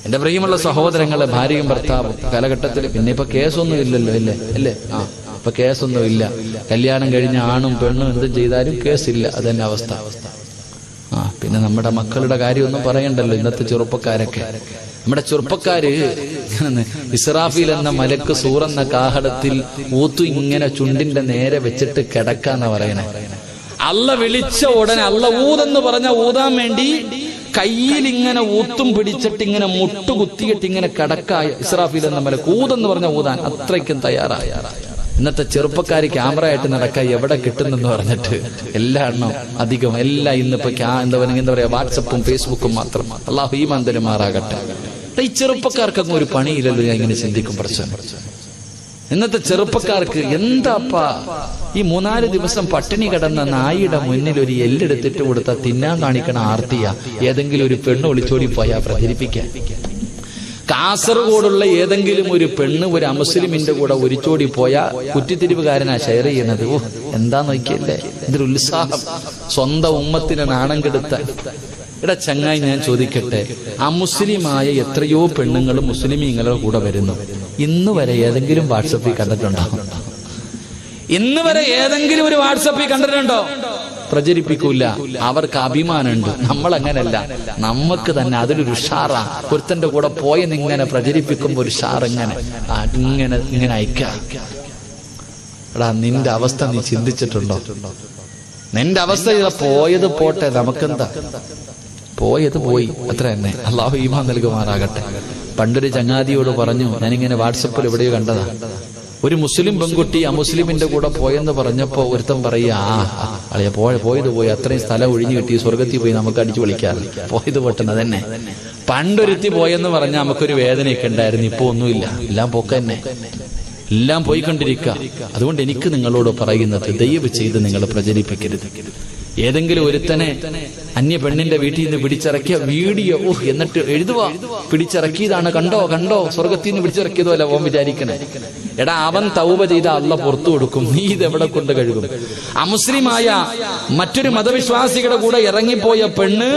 എന്റെ പ്രിയമുള്ള സഹോദരങ്ങളെ, ഭാര്യയും ഭർത്താവും കാലഘട്ടത്തിൽ പിന്നെ ഇപ്പൊ കേസൊന്നും ഇല്ലല്ലോ, അല്ലേ? ഇപ്പൊ കേസൊന്നും ഇല്ല. കല്യാണം കഴിഞ്ഞ ആണും പെണ്ണും എന്തും ചെയ്താലും കേസില്ല. അതന്നെ അവസ്ഥ. പിന്നെ നമ്മുടെ മക്കളുടെ കാര്യമൊന്നും പറയണ്ടല്ലോ. ഇന്നത്തെ ചെറുപ്പക്കാരൊക്കെ, നമ്മുടെ ചെറുപ്പക്കാര് ഇസ്രാഫീൽ എന്ന മലക്ക് സൂറെന്ന കാഹളത്തിൽ ഊത്തു ഇങ്ങനെ ചുണ്ടിന്റെ നേരെ വെച്ചിട്ട് കിടക്കാന്നാ പറയണേ. അള്ള വിളിച്ച ഉടനെ അള്ള ഊതെന്ന് പറഞ്ഞ ഊതാൻ വേണ്ടി കയ്യിൽ ഇങ്ങനെ ഊത്തും പിടിച്ചിട്ട് ഇങ്ങനെ മുട്ടുകുത്തിയിട്ട് ഇങ്ങനെ കിടക്കായ ഇസ്രാഫീൽ എന്ന മലക്ക് ഊതെന്ന് പറഞ്ഞ ഊതാൻ അത്രയ്ക്കും തയ്യാറായ. ഇന്നത്തെ ചെറുപ്പക്കാര് ക്യാമറ ആയിട്ട് നടക്കാൻ എവിടെ കിട്ടുന്നെന്ന് പറഞ്ഞിട്ട് എല്ലാ എണ്ണം അധികം എല്ലാം ഇന്നിപ്പോ എന്താ പറയാ, വാട്സപ്പും ഫേസ്ബുക്കും മാത്രം. അള്ളാഹു ഈമാൻ തരുമാറാകട്ടെ. ഈ ചെറുപ്പക്കാർക്കൊന്നും ഒരു പണിയില്ലല്ലോ. ഞാൻ ഇങ്ങനെ ചിന്തിക്കും, പ്രശ്നം ഇന്നത്തെ ചെറുപ്പക്കാർക്ക് എന്താപ്പാ ഈ 3-4 ദിവസം പട്ടിണി കിടന്ന നായിയുടെ മുന്നിൽ ഒരു എല്ലെടുത്തിട്ട് കൊടുത്താൽ തിന്നാൻ കാണിക്കണ ആർത്തിയ ഏതെങ്കിലും ഒരു പെണ്ണ് ഒളിച്ചോടി പോയാ പ്രചരിപ്പിക്കാൻ. കാസർഗോഡുള്ള ഏതെങ്കിലും ഒരു പെണ്ണ് ഒരു അമുസ്ലിമിന്റെ കൂടെ ഒരിച്ചോടി പോയാ കുറ്റിത്തിരിവുകാരനാ ഷെയർ ചെയ്യണത്. എന്താ നോക്കിയല്ലേ ഇതൊരു ഉത്സാഹം, സ്വന്തം ഉമ്മത്തിനെ നാണം കെടുത്താൻ. ഇവിടെ ചങ്ങായി, ഞാൻ ചോദിക്കട്ടെ, അമുസ്ലിമായ എത്രയോ പെണ്ണുങ്ങൾ മുസ്ലിമീങ്ങളുടെ കൂടെ വരുന്നു. ഇന്ന് വരെ ഏതെങ്കിലും വാട്സപ്പിൽ കണ്ടിട്ടുണ്ടോ? ഇന്ന് വരെ ഏതെങ്കിലും ഒരു വാട്സപ്പിൽ കണ്ടിട്ടുണ്ടോ? പ്രചരിപ്പിക്കൂല. അവർക്ക് അഭിമാനമുണ്ട്. നമ്മൾ അങ്ങനല്ല. നമുക്ക് തന്നെ അതിലൊരു ഉഷാറാ. ഒരുത്തന്റെ കൂടെ പോയെന്നിങ്ങനെ പ്രചരിപ്പിക്കുമ്പോ ഒരു ഷാർ ഇങ്ങനെ അയക്കാം. എടാ, നിന്റെ അവസ്ഥ നീ ചിന്തിച്ചിട്ടുണ്ടോ? നിന്റെ അവസ്ഥ പോയത് പോട്ടെ, നമുക്കെന്താ? പോയത് പോയി, അത്ര തന്നെ. അള്ളാഹു ഈമാൻ നൽകുമാറാകട്ടെ. പണ്ടൊരു ചങ്ങാതിയോട് പറഞ്ഞു, ഞാനിങ്ങനെ വാട്സപ്പിൽ എവിടെയോ കണ്ടതാ, ഒരു മുസ്ലിം പെൺകുട്ടി അമുസ്ലിമിന്റെ കൂടെ പോയെന്ന് പറഞ്ഞപ്പോ ഒരുത്തൻ പറയാ, അളിയ പോയത് പോയി, അത്രയും സ്ഥലം ഒഴിഞ്ഞു കിട്ടി, സ്വർഗത്തിൽ പോയി നമുക്ക് അടിച്ചു വിളിക്കാറില്ല. പോയത് പൊട്ടുന്നത് തന്നെ. പണ്ടൊരുത്തി പോയെന്ന് പറഞ്ഞാൽ നമുക്കൊരു വേദനയൊക്കെ ഉണ്ടായിരുന്നു. ഇപ്പൊ ഒന്നുമില്ല, എല്ലാം പോക്ക തന്നെ, എല്ലാം പോയിക്കൊണ്ടിരിക്കുക. അതുകൊണ്ട് എനിക്ക് നിങ്ങളോട് പറയുന്നത്, ദയവ് ചെയ്ത് നിങ്ങൾ പ്രചരിപ്പിക്കരുത്. ഏതെങ്കിലും ഒരുത്തനെ അന്യ പെണ്ണിന്റെ വീട്ടിൽ നിന്ന് പിടിച്ചിറക്കിയ വീഡിയോ എന്നിട്ട് എഴുതുക, പിടിച്ചിറക്കിയതാണ്, കണ്ടോ സ്വർഗത്തിൽ നിന്ന് പിടിച്ചിറക്കിയതോ അല്ല ഓൻ വിചാരിക്കണേ. എടാ, അവൻ തൗബ ചെയ്ത അള്ള പുറത്തു കൊടുക്കും. നീ ഇതെവിടെ കൊണ്ട് കഴുകും? അമുസ്ലിമായ മറ്റൊരു മതവിശ്വാസികളുടെ കൂടെ ഇറങ്ങിപ്പോയ പെണ്ണ്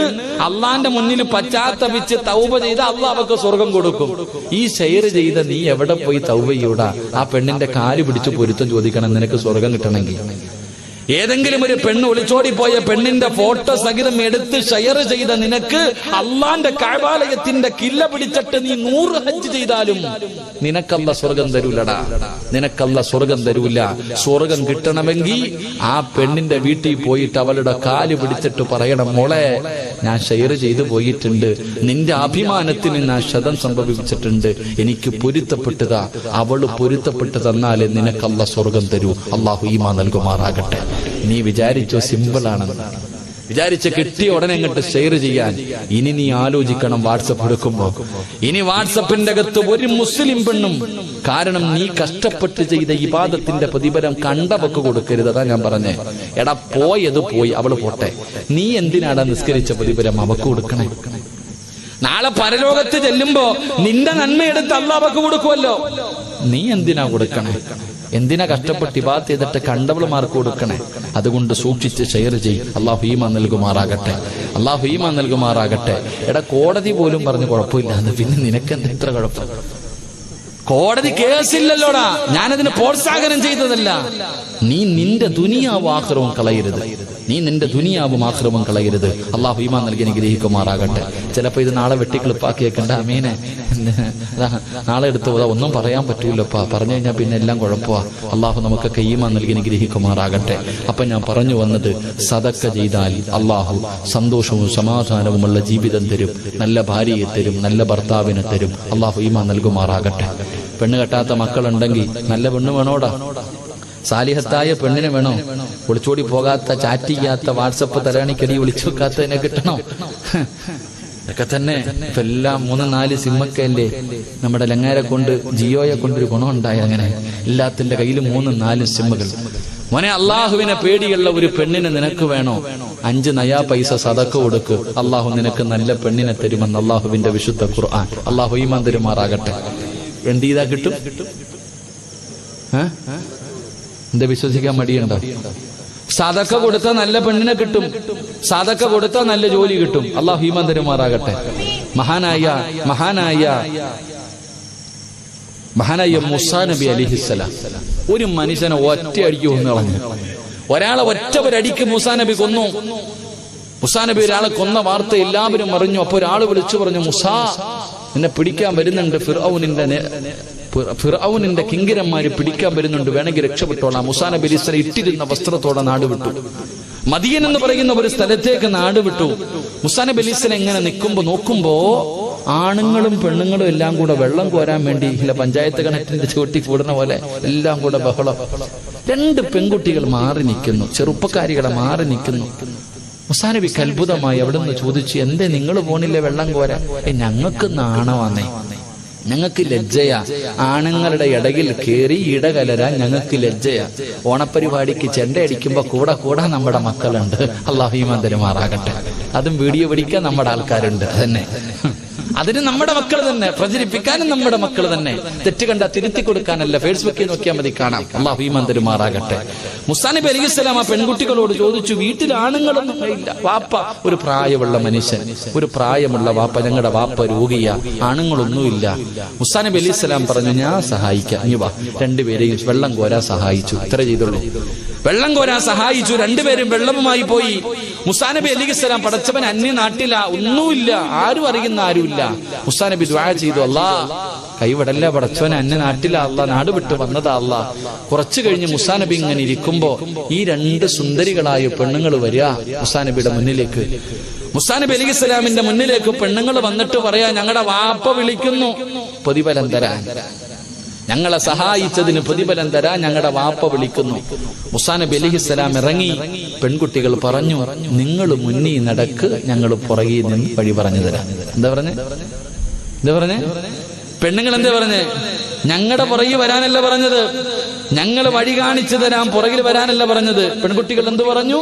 അള്ളാന്റെ മുന്നിൽ പശ്ചാത്തപിച്ച് തൗബ ചെയ്ത അള്ള അവർക്ക് സ്വർഗം കൊടുക്കും. ഈ ഷെയർ ചെയ്ത നീ എവിടെ പോയി തൗബ ചെയ്യൂടാ? ആ പെണ്ണിന്റെ കാല് പിടിച്ച് പൊരുത്തം ചോദിക്കണം നിനക്ക് സ്വർഗം കിട്ടണമെങ്കിൽ. ഏതെങ്കിലും ഒരു പെണ്ണ് ഒളിച്ചോടിപ്പോയ പെണ്ണിന്റെ ഫോട്ടോ സഹിതം എടുത്ത് ഷെയർ ചെയ്ത നിനക്ക് അള്ളാന്റെ കഅബാലയത്തിന്റെ കില്ല പിടിച്ചിട്ട് നീ 100 ഹജ്ജ് ചെയ്താലും നിനക്കല്ല സ്വർഗം തരൂലടാ, നിനക്കല്ല സ്വർഗം തരൂല. സ്വർഗം കിട്ടണമെങ്കിൽ ആ പെണ്ണിന്റെ വീട്ടിൽ പോയിട്ട് അവളുടെ കാല് പിടിച്ചിട്ട് പറയണം, മോളെ ഞാൻ ഷെയർ ചെയ്തു പോയിട്ടുണ്ട്, നിന്റെ അഭിമാനത്തിന് ഞാൻ ക്ഷതം സംഭവിച്ചിട്ടുണ്ട്, എനിക്ക് പൊരുത്തപ്പെട്ടതാ, അവള് പൊരുത്തപ്പെട്ട് തന്നാലേ നിനക്കല്ല സ്വർഗം തരൂ. അള്ളാഹു ഈമാൻ നൽകുമാറാകട്ടെ. നീ വിചാരിച്ചോ സിമ്പിളാണെന്ന്, വിചാരിച്ച് കിട്ടിയ ഉടനെ അങ്ങോട്ട് ഷെയർ ചെയ്യാൻ. ഇനി നീ ആലോചിക്കണം വാട്സപ്പ് എടുക്കുമ്പോ. ഇനി വാട്സപ്പിന്റെ അകത്ത് ഒരു മുസ്ലിം പെണ്ണും, കാരണം നീ കഷ്ടപ്പെട്ട് ചെയ്ത ഇബാദത്തിന്റെ പ്രതിഫലം കണ്ടവക്ക് കൊടുക്കരുത്. അതാ ഞാൻ പറഞ്ഞേ, എടാ പോയത് പോയി, അവള് പോട്ടെ, നീ എന്തിനാടാ നിസ്കരിച്ച പ്രതിഫലം അവക്ക് കൊടുക്കണേ? നാളെ പരലോകത്ത് ചെല്ലുമ്പോ നിന്റെ നന്മയെടുത്ത് അല്ലാഹുവക്ക് കൊടുക്കുമല്ലോ, നീ എന്തിനാ കൊടുക്കണേ? എന്തിനാ കഷ്ടപ്പെട്ട് ഇബാദത്ത് ചെയ്തിട്ട് കണ്ടവളുമാർക്ക് കൊടുക്കണേ? അതുകൊണ്ട് സൂക്ഷിച്ച് ഷെയർ ചെയ്യും. അള്ളാഹു ഈമാൻ നൽകുമാറാകട്ടെ, അള്ളാഹു ഈമാൻ നൽകുമാറാകട്ടെ. എടാ കോടതി പോലും പറഞ്ഞു കുഴപ്പമില്ല, പിന്നെ നിനക്കെന്താ ഇത്ര കുഴപ്പം? കോടതി കേസില്ലല്ലോടാ, ഞാനതിന് പ്രോത്സാഹനം ചെയ്തതല്ല. നീ നിന്റെ ദുനിയാവും ആഖിറവും കളയരുത്, നീ നിന്റെ ദുനിയാവും ആഖിറവും കളയരുത്. അള്ളാഹു ഈമാൻ നൽകി അനുഗ്രഹിക്കുമാറാകട്ടെ. ചിലപ്പോ ഇത് നാളെ വെട്ടിക്ലിപ്പാക്കിയേക്കണ്ട, അമീനെ നാളെ എടുത്തു പോതാ, ഒന്നും പറയാൻ പറ്റൂലപ്പാ, പറഞ്ഞു കഴിഞ്ഞാൽ പിന്നെ എല്ലാം കുഴപ്പമാ. അള്ളാഹു നമുക്കൊക്കെ ഈമാൻ നൽകി അനുഗ്രഹിക്കുമാറാകട്ടെ. അപ്പൊ ഞാൻ പറഞ്ഞു വന്നത്, സദക്ക ചെയ്താൽ അള്ളാഹു സന്തോഷവും സമാധാനവുമുള്ള ജീവിതം തരും, നല്ല ഭാര്യയെ തരും, നല്ല ഭർത്താവിനെ തരും. അള്ളാഹു ഈമാൻ നൽകുമാറാകട്ടെ. പെണ്ണ് കെട്ടാത്ത മക്കളുണ്ടെങ്കിൽ നല്ല പെണ്ണ് വേണോടാ, സാലിഹത്തായ പെണ്ണിനെ വേണോ? ഒളിച്ചോടി പോകാത്ത, ചാറ്റ് ചെയ്യാത്ത, വാട്സപ്പ് തരാണിക്കടി വിളിച്ചു വെക്കാത്തതിനെ കിട്ടണോ? ഇതൊക്കെ തന്നെ ഇപ്പൊ എല്ലാം 3-4 സിമ്മൊക്കെ അല്ലേ നമ്മുടെ ലങ്ങാരെ കൊണ്ട്, ജിയോയെ കൊണ്ടൊരു ഗുണം ഉണ്ടായി. അങ്ങനെ എല്ലാത്തിന്റെ കയ്യിലും 3-4 സിമ്മുകൾ. മോനെ, അള്ളാഹുവിനെ പേടിയുള്ള ഒരു പെണ്ണിനെ നിനക്ക് വേണോ? 5 നയാ പൈസ സദക്ക കൊടുക്ക്, അള്ളാഹു നിനക്ക് നല്ല പെണ്ണിനെ തരുമെന്ന് അള്ളാഹുവിന്റെ വിശുദ്ധ ഖുർആൻ. അള്ളാഹു ഈമാൻ തരുമാറാകട്ടെ. എന്ത് ചെയ്താ കിട്ടും? എന്താ വിശ്വസിക്കാൻ മടിയുണ്ടോ? സദക്ക കൊടുത്താൽ നല്ല പെണ്ണിനെ കിട്ടും, സദക്ക കൊടുത്താൽ നല്ല ജോലി കിട്ടും. അള്ളാഹു ഈമാൻ തരുമാറാകട്ടെ. മഹാനായ മൂസാ നബി അലൈഹിസ്സലാം ഒരു മനുഷ്യനെ ഒറ്റയടിക്ക് കൊന്നു കളഞ്ഞു. ഒരാളെ ഒറ്റൊരടിക്ക് മൂസാ നബി കൊന്നു. മൂസാ നബി ഒരാളെ കൊന്ന വാർത്ത എല്ലാവരും അറിഞ്ഞു. അപ്പൊ ഒരാൾ വിളിച്ചു പറഞ്ഞു, മൂസാ നിന്നെ പിടിക്കാൻ വരുന്നുണ്ട്, ഫിർഔനിന്റെ കിങ്കരന്മാര് പിടിക്കാൻ വരുന്നുണ്ട്, വേണമെങ്കിൽ രക്ഷപ്പെട്ടോളാം. മൂസാ നബി അലൈഹി സ്വലാം ഇട്ടിരുന്ന വസ്ത്രത്തോടെ നാട് വിട്ടു. മദിയൻ എന്ന് പറയുന്ന ഒരു സ്ഥലത്തേക്ക് നാട് വിട്ടു. മൂസാ നബി അലൈഹി സ്വലാം ഇങ്ങനെ നോക്കുമ്പോ ആണുങ്ങളും പെണ്ണുങ്ങളും എല്ലാം കൂടെ വെള്ളം കോരാൻ വേണ്ടി ഇല്ല പഞ്ചായത്ത് കിണറ്റിന്റെ ചുവട്ടി കൂടുന്ന പോലെ എല്ലാം കൂടെ ബഹളം. 2 പെൺകുട്ടികൾ മാറി നിൽക്കുന്നു, ചെറുപ്പക്കാരികളെ മാറി നിൽക്കുന്നു. മൂസാ നബിക്ക് അത്ഭുതമായി. അവിടെ നിന്ന് ചോദിച്ചു, എന്തേ നിങ്ങൾ പോണില്ലേ വെള്ളം കോരാൻ? ഞങ്ങൾക്ക് നാണമാന്നേ, ഞങ്ങൾക്ക് ലജ്ജയാ, ആണുങ്ങളുടെ ഇടയിൽ കയറി ഇടകലരാൻ ഞങ്ങൾക്ക് ലജ്ജയാ. ഓണപ്പരിപാടിക്ക് ചെണ്ട അടിക്കുമ്പോ കൂടെ നമ്മുടെ മക്കളുണ്ട്, അല്ലാഹു ഈമാൻ തരുമാറാകട്ടെ. അതും വീഡിയോ പിടിക്കാൻ നമ്മുടെ ആൾക്കാരുണ്ട്. അതന്നെ, അതിന് നമ്മുടെ മക്കൾ തന്നെ, പ്രചരിപ്പിക്കാനും നമ്മുടെ മക്കൾ തന്നെ. തെറ്റ് കണ്ടാ തിരുത്തി കൊടുക്കാനല്ല, ഫേസ്ബുക്കിൽ നോക്കിയാൽ മതി, കാണാം. അല്ലാഹു ഈമാൻ തരുമാറാകട്ടെ. മൂസാ നബി അലൈഹിസ്സലാം ആ പെൺകുട്ടികളോട് ചോദിച്ചു, വീട്ടിൽ ആണുങ്ങളൊന്നും ഇല്ല? വാപ്പ ഒരു പ്രായമുള്ള മനുഷ്യൻ, ഒരു പ്രായമുള്ള വാപ്പ, ഞങ്ങളുടെ വാപ്പ രോഗിയാ, ആണുങ്ങളൊന്നുമില്ല. മൂസാ നബി അലൈഹിസ്സലാം പറഞ്ഞു, ഞാൻ സഹായിക്കാം, നീ വാ. 2 പേരെയും വെള്ളം കോരാൻ സഹായിച്ചു. ഇത്ര ചെയ്തുള്ളൂ, വെള്ളം കോരാൻ സഹായിച്ചു. 2 പേരും വെള്ളവുമായി പോയി. മൂസാ നബി അലൈഹിസ്സലാം പടച്ചവൻ അന്യ നാട്ടില, ഒന്നുമില്ല, ആരും അറിയുന്ന ആരുമില്ല. മൂസാ നബി ദുആ ചെയ്തു, അല്ലാ കൈവിടല്ല പടച്ചവൻ, അന്യ നാട്ടില, അല്ലാ നാട് വിട്ടു വന്നതാ അല്ലാ. കുറച്ചു കഴിഞ്ഞ് മൂസാ നബി ഇങ്ങനെ ഇരിക്കുമ്പോ ഈ 2 സുന്ദരികളായ പെണ്ണുങ്ങൾ വരിക മൂസാ നബിയുടെ മുന്നിലേക്ക്. മൂസാ നബി അലൈഹിസ്സലാമിന്റെ മുന്നിലേക്ക് പെണ്ണുങ്ങൾ വന്നിട്ട് പറയാ, ഞങ്ങളുടെ വാപ്പ വിളിക്കുന്നു പ്രതിഫലം തരാൻ, ഞങ്ങളെ സഹായിച്ചതിന് പ്രതിഫലം തരാൻ ഞങ്ങളുടെ വാപ്പ വിളിക്കുന്നു. മൂസാ നബി അലൈഹിസ്സലാം ഇറങ്ങി. പെൺകുട്ടികൾ പറഞ്ഞു, നിങ്ങൾ മുന്നിൽ നടക്ക്, ഞങ്ങൾ പുറകിൽ നിന്ന് വഴി പറഞ്ഞു തരാം. എന്താ പറഞ്ഞേ? പെണ്ണുങ്ങൾ എന്താ പറഞ്ഞേ? ഞങ്ങളുടെ പുറകിൽ വരാനല്ല പറഞ്ഞത്, ഞങ്ങൾ വഴി കാണിച്ചു തരാം, പുറകിൽ വരാനല്ല പറഞ്ഞത്. പെൺകുട്ടികൾ എന്ത് പറഞ്ഞു?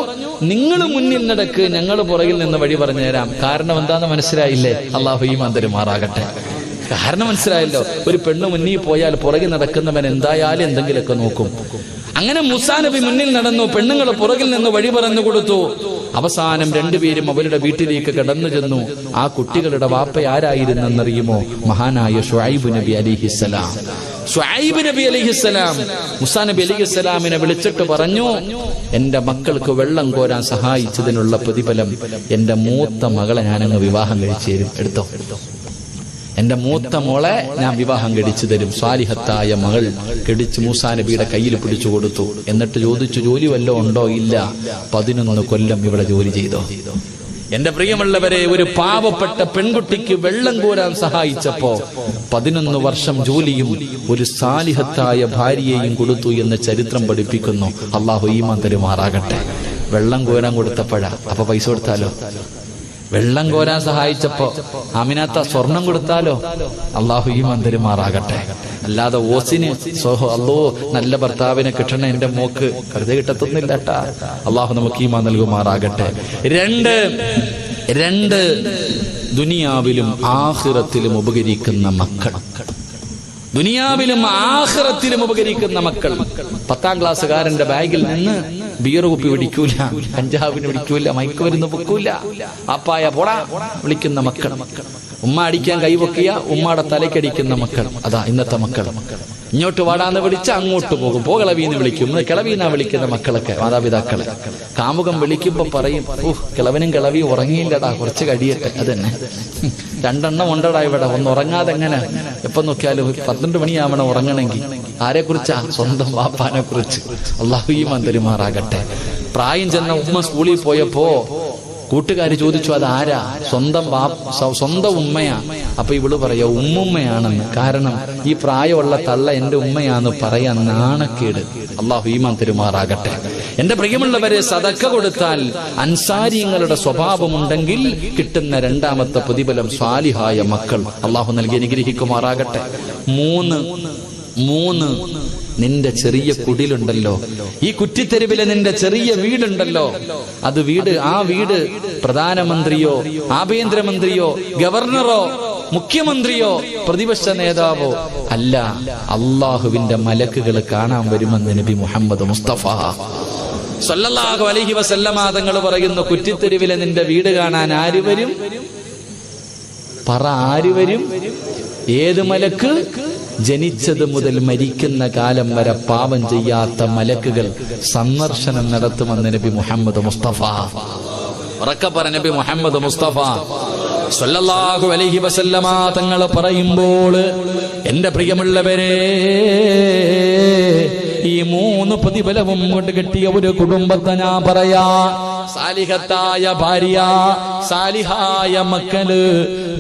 നിങ്ങൾ മുന്നിൽ നടക്ക്, ഞങ്ങൾ പുറകിൽ നിന്ന് വഴി പറഞ്ഞു തരാം. കാരണം എന്താന്ന് മനസ്സിലായില്ലേ? അല്ലാഹു ഈമാൻ തരുമാറാകട്ടെ. കാരണം മനസ്സിലായല്ലോ. ഒരു പെണ്ണ് മുന്നിൽ പോയാൽ പുറകിൽ നടക്കുന്നവൻ എന്തായാലും എന്തെങ്കിലുമൊക്കെ നോക്കും. അങ്ങനെ മൂസാ നബി മുന്നിൽ നടന്നു, പെണ്ണുങ്ങൾ പുറകിൽ നിന്ന് വഴി പറഞ്ഞു കൊടുത്തു. അവസാനം 2 പേരും അവരുടെ വീട്ടിലേക്ക് കടന്നു ചെന്നു. ആ കുട്ടികളുടെ വാപ്പ ആരായിരുന്നെന്നറിയുമോ? മഹാനായ ശുഐബ് നബി അലൈഹിസ്സലാം. ശുഐബ് നബി അലൈഹിസ്സലാം മൂസാ നബി അലൈഹിസ്സലാമിനെ വിളിച്ചിട്ട് പറഞ്ഞു, എന്റെ മക്കൾക്ക് വെള്ളം കോരാൻ സഹായിച്ചതിനുള്ള പ്രതിഫലം എന്റെ മൂത്ത മകളെ ഞാനങ്ങ് വിവാഹം കഴിച്ചു തരും. എടുത്തോ, എന്റെ മൂത്ത മോളെ ഞാൻ വിവാഹം കഴിച്ചു തരും. സ്വാലിഹത്തായ മകൾ കെടിച്ച് മൂസാ നബിയുടെ കയ്യിൽ പിടിച്ചു കൊടുത്തു. എന്നിട്ട് ചോദിച്ചു, ജോലി വല്ലതും ഉണ്ടോ? ഇല്ല. 11 കൊല്ലം ഇവിടെ ജോലി ചെയ്തോ? എന്റെ പ്രിയമുള്ളവരെ, ഒരു പാവപ്പെട്ട പെൺകുട്ടിക്ക് വെള്ളം കോരാൻ സഹായിച്ചപ്പോ 11 വർഷം ജോലിയും ഒരു സാലിഹത്തായ ഭാര്യയെയും കൊടുത്തു എന്ന് ചരിത്രം പഠിപ്പിക്കുന്നു. അള്ളാഹു ഈമാൻ തരുമാറാകട്ടെ. വെള്ളം കോരാൻ കൊടുത്തപ്പോഴാ, അപ്പൊ പൈസ കൊടുത്താലോ? വെള്ളം കോരാൻ സഹായിച്ചപ്പോ ആമിനാത്ത സ്വർണം കൊടുത്താലോ? അള്ളാഹു ഈമാൻ തരുമാറാകട്ടെ. അല്ലാതെ ഓസിന് അല്ലോ നല്ല ഭർത്താവിനെ കിട്ടണ എന്റെ മോക്ക് കരുത കിട്ടത്തൊന്നില്ല കേട്ടാ. അള്ളാഹു നമുക്ക് ഈമാൻ നൽകുമാറാകട്ടെ. രണ്ട് ദുനിയാവിലും ആഖിറത്തിലും ഉപകരിക്കുന്ന മക്കൾ. ദുനിയാവിലും ആഖിറത്തിലും ഉപകരിക്കുന്ന മക്കൾ. 10ാം ക്ലാസ്സുകാരന്റെ ബാഗിൽ നിന്ന് ബിയർ കുപ്പി പിടിക്കൂല, കഞ്ചാവിന് പിടിക്കൂല, മയക്കുമരുന്ന് പൊക്കൂല, അപ്പായ പോടാ വിളിക്കുന്ന മക്കൾ. ഉമ്മ അടിക്കാൻ കൈവക്കിയ ഉമ്മയുടെ തലക്കടിക്കുന്ന മക്കൾ. അതാ ഇന്നത്തെ മക്കൾ. ഇങ്ങോട്ട് വാടാന്ന് വിളിച്ച അങ്ങോട്ട് പോകും. കിളവീന്ന് വിളിക്കും. കിളവീന്നാ വിളിക്കുന്ന മക്കളൊക്കെ മാതാപിതാക്കളെ. കാമുകം വിളിക്കുമ്പോ പറയും, കിളവനും കിളവിയും ഉറങ്ങിയില്ലടാ, കുറച്ച് കഴിയട്ടെ. അതന്നെ 2 എണ്ണം ഉണ്ടടാ ഇവിടെ, ഒന്ന് ഉറങ്ങാതെ എങ്ങനെ? എപ്പൊ നോക്കിയാലും 12 മണിയാവണം ഉറങ്ങണമെങ്കിൽ. ആരെ കുറിച്ചാ? സ്വന്തം വാപ്പാനെ കുറിച്ച്. അള്ളാഹു ഈമാൻ തരുമാറാകട്ടെ. പ്രായം ചെന്ന ഉമ്മ സ്കൂളിൽ പോയപ്പോ കൂട്ടുകാര് ചോദിച്ചു, അതാരാ? സ്വന്തം ഉമ്മയാ. അപ്പൊ ഇവള് പറയാ ഉമ്മുമ്മയാണെന്ന്. കാരണം ഈ പ്രായമുള്ള തള്ള എന്റെ ഉമ്മയാന്ന് പറയാൻ നാണക്കേട്. അള്ളാഹു ഈമാൻ തരുമാറാകട്ടെ. എന്റെ പ്രിയമുള്ളവരെ, സദക്ക കൊടുത്താൽ അൻസാരിങ്ങളുടെ സ്വഭാവമുണ്ടെങ്കിൽ കിട്ടുന്ന 2ാമത്തെ പ്രതിഫലം സ്വാലിഹായ മക്കൾ. അള്ളാഹു നൽകി അനുഗ്രഹിക്കുമാറാകട്ടെ. 3 നിന്റെ ചെറിയ കുടിലുണ്ടല്ലോ, ഈ കുറ്റിത്തെരുവിലെ നിന്റെ ചെറിയ വീടുണ്ടല്ലോ, ആ വീട് പ്രധാനമന്ത്രിയോ ആഭ്യന്തരമന്ത്രിയോ ഗവർണറോ മുഖ്യമന്ത്രിയോ പ്രതിപക്ഷ നേതാവോ അല്ല, അള്ളാഹുവിന്റെ മലക്കുകൾ കാണാൻ വരുമെന്ന് നബി മുഹമ്മദ് മുസ്തഫ സല്ലല്ലാഹു അലൈഹി വസല്ലമ തങ്ങൾ പറയുന്നു. കുറ്റിത്തെരുവിലെ നിന്റെ വീട് കാണാൻ ആര് വരും? പറ, ആര് വരും? ഏത് മലക്ക്? ജനിച്ചത് മുതൽ മരിക്കുന്ന കാലം വരെ പാപം ചെയ്യാത്ത മലക്കുകൾ സന്ദർശനം നടത്തുമെന്ന് നബി മുഹമ്മദ് മുസ്തഫ. ഉറക്കെ പറ, നബി മുഹമ്മദ് മുസ്തഫ സല്ലല്ലാഹു അലൈഹി വസല്ലമ തങ്ങൾ പറയുമ്പോൾ, എന്റെ പ്രിയമുള്ളവരെ, ഈ 3 പ്രതിഫലവും കൊണ്ട് കിട്ടിയ ഒരു കുടുംബത്തെ ഞാൻ പറയാ. സാലിഹത്തായ ഭാര്യ, സാലിഹായ മക്കള്,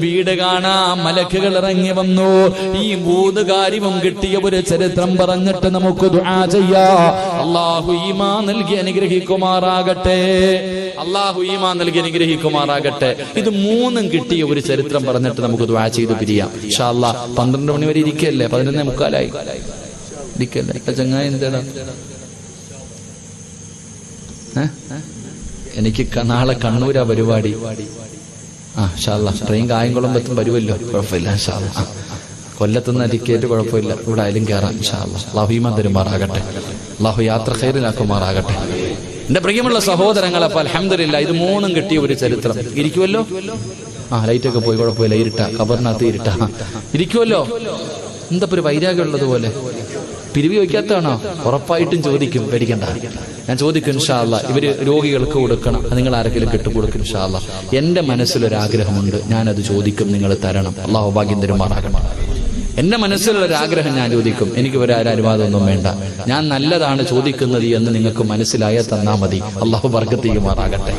വീട് കാണാൻ മലക്കുകൾ ഇറങ്ങി വന്നു. ഈ 3 കാര്യവും കിട്ടിയ ഒരു ചരിത്രം പറഞ്ഞിട്ട് നമുക്ക് ദുആ ചെയ്യാം. അല്ലാഹു ഈമാൻ നൽകി അനുഗ്രഹിക്കുമാറാകട്ടെ. അല്ലാഹു ഈമാൻ നൽകി അനുഗ്രഹിക്കുമാറാകട്ടെ. ഇത് 3ഉം കിട്ടിയ ഒരു ചരിത്രം പറഞ്ഞിട്ട് നമുക്ക് ദുആ ചെയ്ത് പിരിയാം ഇൻഷാ അല്ലാഹ്. 12 മണി വരെ ഇരിക്കല്ലേ? 11:45 ഇരിക്കല്ലേ? ചങ്ങായി എന്താടാ? എനിക്ക് നാളെ കണ്ണൂരാ പരിപാടി. ഇൻഷാ അല്ലാഹ് ട്രെയിൻ കായംകുളമ്പത്തും വരുമല്ലോ, കുഴപ്പമില്ല ഇൻഷാ അല്ലാഹ്. കൊല്ലത്തുനിന്ന് ടിക്കറ്റ് കുഴപ്പമില്ല, ഇവിടെ ആയാലും കയറാം ഇൻഷാ അല്ലാഹ്. അല്ലാഹു ഈമാൻ തരുമാറാകട്ടെ. അല്ലാഹു യാത്ര ഖൈറിലാക്കുമാറാകട്ടെ. എന്റെ പ്രിയമുള്ള സഹോദരങ്ങളെ, അപ്പൊ അൽഹംദുലില്ലാഹ് ഇത് 3ഉം കിട്ടിയ ഒരു ചരിത്രം. ഇരിക്കുമല്ലോ? ലൈറ്റൊക്കെ പോയി, കുഴപ്പമില്ല. ഇരുട്ടാ, ഖബറിനകത്ത് ഇരുട്ടാ. ഇരിക്കുമല്ലോ? എന്താ ഒരു വൈരാഗ്യം ഉള്ളതുപോലെ? പിരിവി വയ്ക്കാത്തതാണോ? ഉറപ്പായിട്ടും ചോദിക്കും, പേടിക്കണ്ട. ഞാൻ ചോദിക്കും ഇൻഷാ അല്ലാഹ്. ഇവര് രോഗികൾക്ക് കൊടുക്കണം, നിങ്ങൾ ആരെങ്കിലും കിട്ടുകൊടുക്കും ഇൻഷാ അല്ലാഹ്. എന്റെ മനസ്സിലൊരാഗ്രഹമുണ്ട്, ഞാനത് ചോദിക്കും, നിങ്ങൾ തരണം. അല്ലാഹു ഭാഗ്യം തരുമാറാകണം. എന്റെ മനസ്സിലുള്ളൊരാഗ്രഹം ഞാൻ ചോദിക്കും. എനിക്ക് ഒരു അനുവാദമൊന്നും വേണ്ട. ഞാൻ നല്ലതാണ് ചോദിക്കുന്നത് എന്ന് നിങ്ങൾക്ക് മനസ്സിലായാൽ തന്നാ മതി. അല്ലാഹു ബർക്കത്ത് ചെയ്യുമാറാകട്ടെ.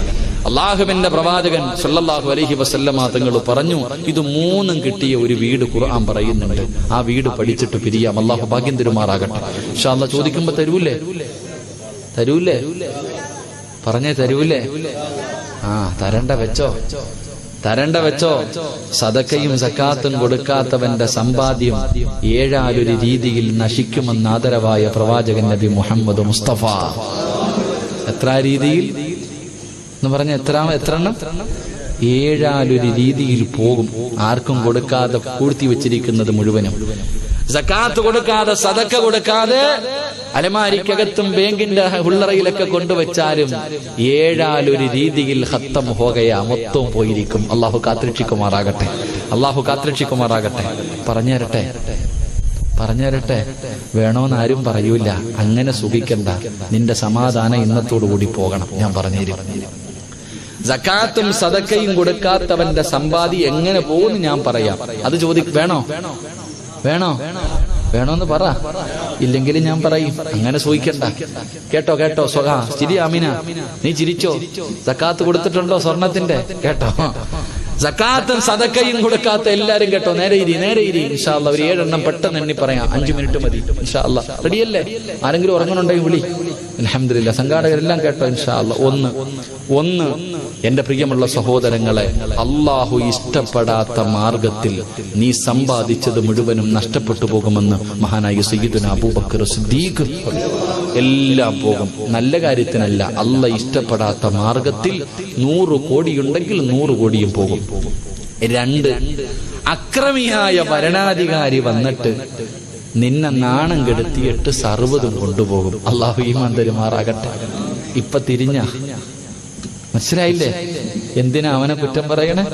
അല്ലാഹുവിന്റെ പ്രവാചകൻ സല്ലല്ലാഹു അലൈഹി വസല്ലമ തങ്ങൾ പറഞ്ഞു, ഇത് 3ഉം കിട്ടിയ ഒരു വീട് ഖുർആൻ പറയുന്നുണ്ട്. ആ വീട് പഠിച്ചിട്ട് പിരിയാം. അല്ലാഹു ഭാഗ്യം തരുമാറാകട്ടെ. ഇൻഷാ അല്ലാഹ്. ചോദിക്കുമ്പോ തരൂലേ? പറഞ്ഞേ തരൂലേ? തരണ്ട വെച്ചോ. സദക്കയും സക്കാത്തും കൊടുക്കാത്തവന്റെ സമ്പാദ്യം 7 രീതിയിൽ നശിക്കുമെന്ന് ആദരവായ പ്രവാചകൻ നബി മുഹമ്മദ് മുസ്തഫ. എത്ര രീതിയിൽ എന്ന് പറഞ്ഞ എത്രണ്ണം? 7 രീതിയിൽ പോകും. ആർക്കും കൊടുക്കാതെ പൂഴ്ത്തി വെച്ചിരിക്കുന്നത് മുഴുവനും. സക്കാത്ത് കൊടുക്കാതെ, സദക്ക കൊടുക്കാതെ അലമാരിക്കകത്തും ബാങ്കിന്റെ ഉള്ളറയിലൊക്കെ കൊണ്ടുവച്ചാലും 7 രീതിയിൽ ഖത്തം ഹോഗയാ, മൊത്തവും പോയിരിക്കും. അള്ളാഹു കാത്തിരക്ഷിക്കുമാറാകട്ടെ. അള്ളാഹു കാത്തിരക്ഷിക്കുമാറാകട്ടെ. പറഞ്ഞു തരട്ടെ? പറഞ്ഞു തരട്ടെ, വേണോന്ന് ആരും പറയൂല. അങ്ങനെ സുഖിക്കണ്ട, നിന്റെ സമാധാനം ഇന്നത്തോടുകൂടി പോകണം. ഞാൻ പറഞ്ഞുതരും. സക്കാത്തും സദക്കയും കൊടുക്കാത്തവന്റെ സമ്പാദ്യം എങ്ങനെ പോകുന്നു ഞാൻ പറയാം. അത് വേണോ വേണോ വേണോന്ന് പറ, ഇല്ലെങ്കിൽ ഞാൻ പറയും. അങ്ങനെ സൂഹിക്കണ്ട. കേട്ടോ കേട്ടോ ചിരി ആമിന, നീ ചിരിച്ചോ? സക്കാത്ത് കൊടുത്തിട്ടുണ്ടോ സ്വർണത്തിന്റെ? കേട്ടോ, സക്കാത്തും സദക്കയും കൊടുക്കാത്ത എല്ലാരും കേട്ടോ, നേരെ ഇരി ഇൻഷാ അല്ലാഹ്. ഒരു 7 എണ്ണം പെട്ടെന്ന് എണ്ണി പറയാം, 5 മിനിറ്റ് മതി ഇൻഷാ അല്ലാഹ്. റെഡിയല്ലേ? ആരെങ്കിലും ഉറങ്ങുന്നുണ്ടെങ്കിൽ വിളി. അൽഹംദുലില്ലാ, സംഘാടകരെല്ലാം കേട്ടോ ഇൻഷാ അല്ലാഹ്. ഒന്ന് എന്റെ പ്രിയമുള്ള സഹോദരങ്ങളെ, അള്ളാഹു ഇഷ്ടപ്പെടാത്ത മാർഗത്തിൽ നീ സമ്പാദിച്ചത് മുഴുവനും നഷ്ടപ്പെട്ടു പോകുമെന്ന് മഹാനായ സയ്യിദുനാ അബൂബക്കർ സിദ്ദീഖ്. എല്ലാം പോകും, നല്ല കാര്യത്തിനല്ല. അള്ളാഹ് ഇഷ്ടപ്പെടാത്ത മാർഗത്തിൽ 100 കോടിയുണ്ടെങ്കിൽ 100 കോടിയും പോകും. 2, അക്രമിയായ ഭരണാധികാരി വന്നിട്ട് നിന്നെ നാണം കെടുത്തിയിട്ട് സർവ്വതും കൊണ്ടുപോകും. അള്ളാഹു ഈമാൻ തരുമാറാകട്ടെ. ഇപ്പൊ തിരിഞ്ഞ മനസ്സിലായില്ലേ? എന്തിനാ അവനെ കുറ്റം പറയണേ?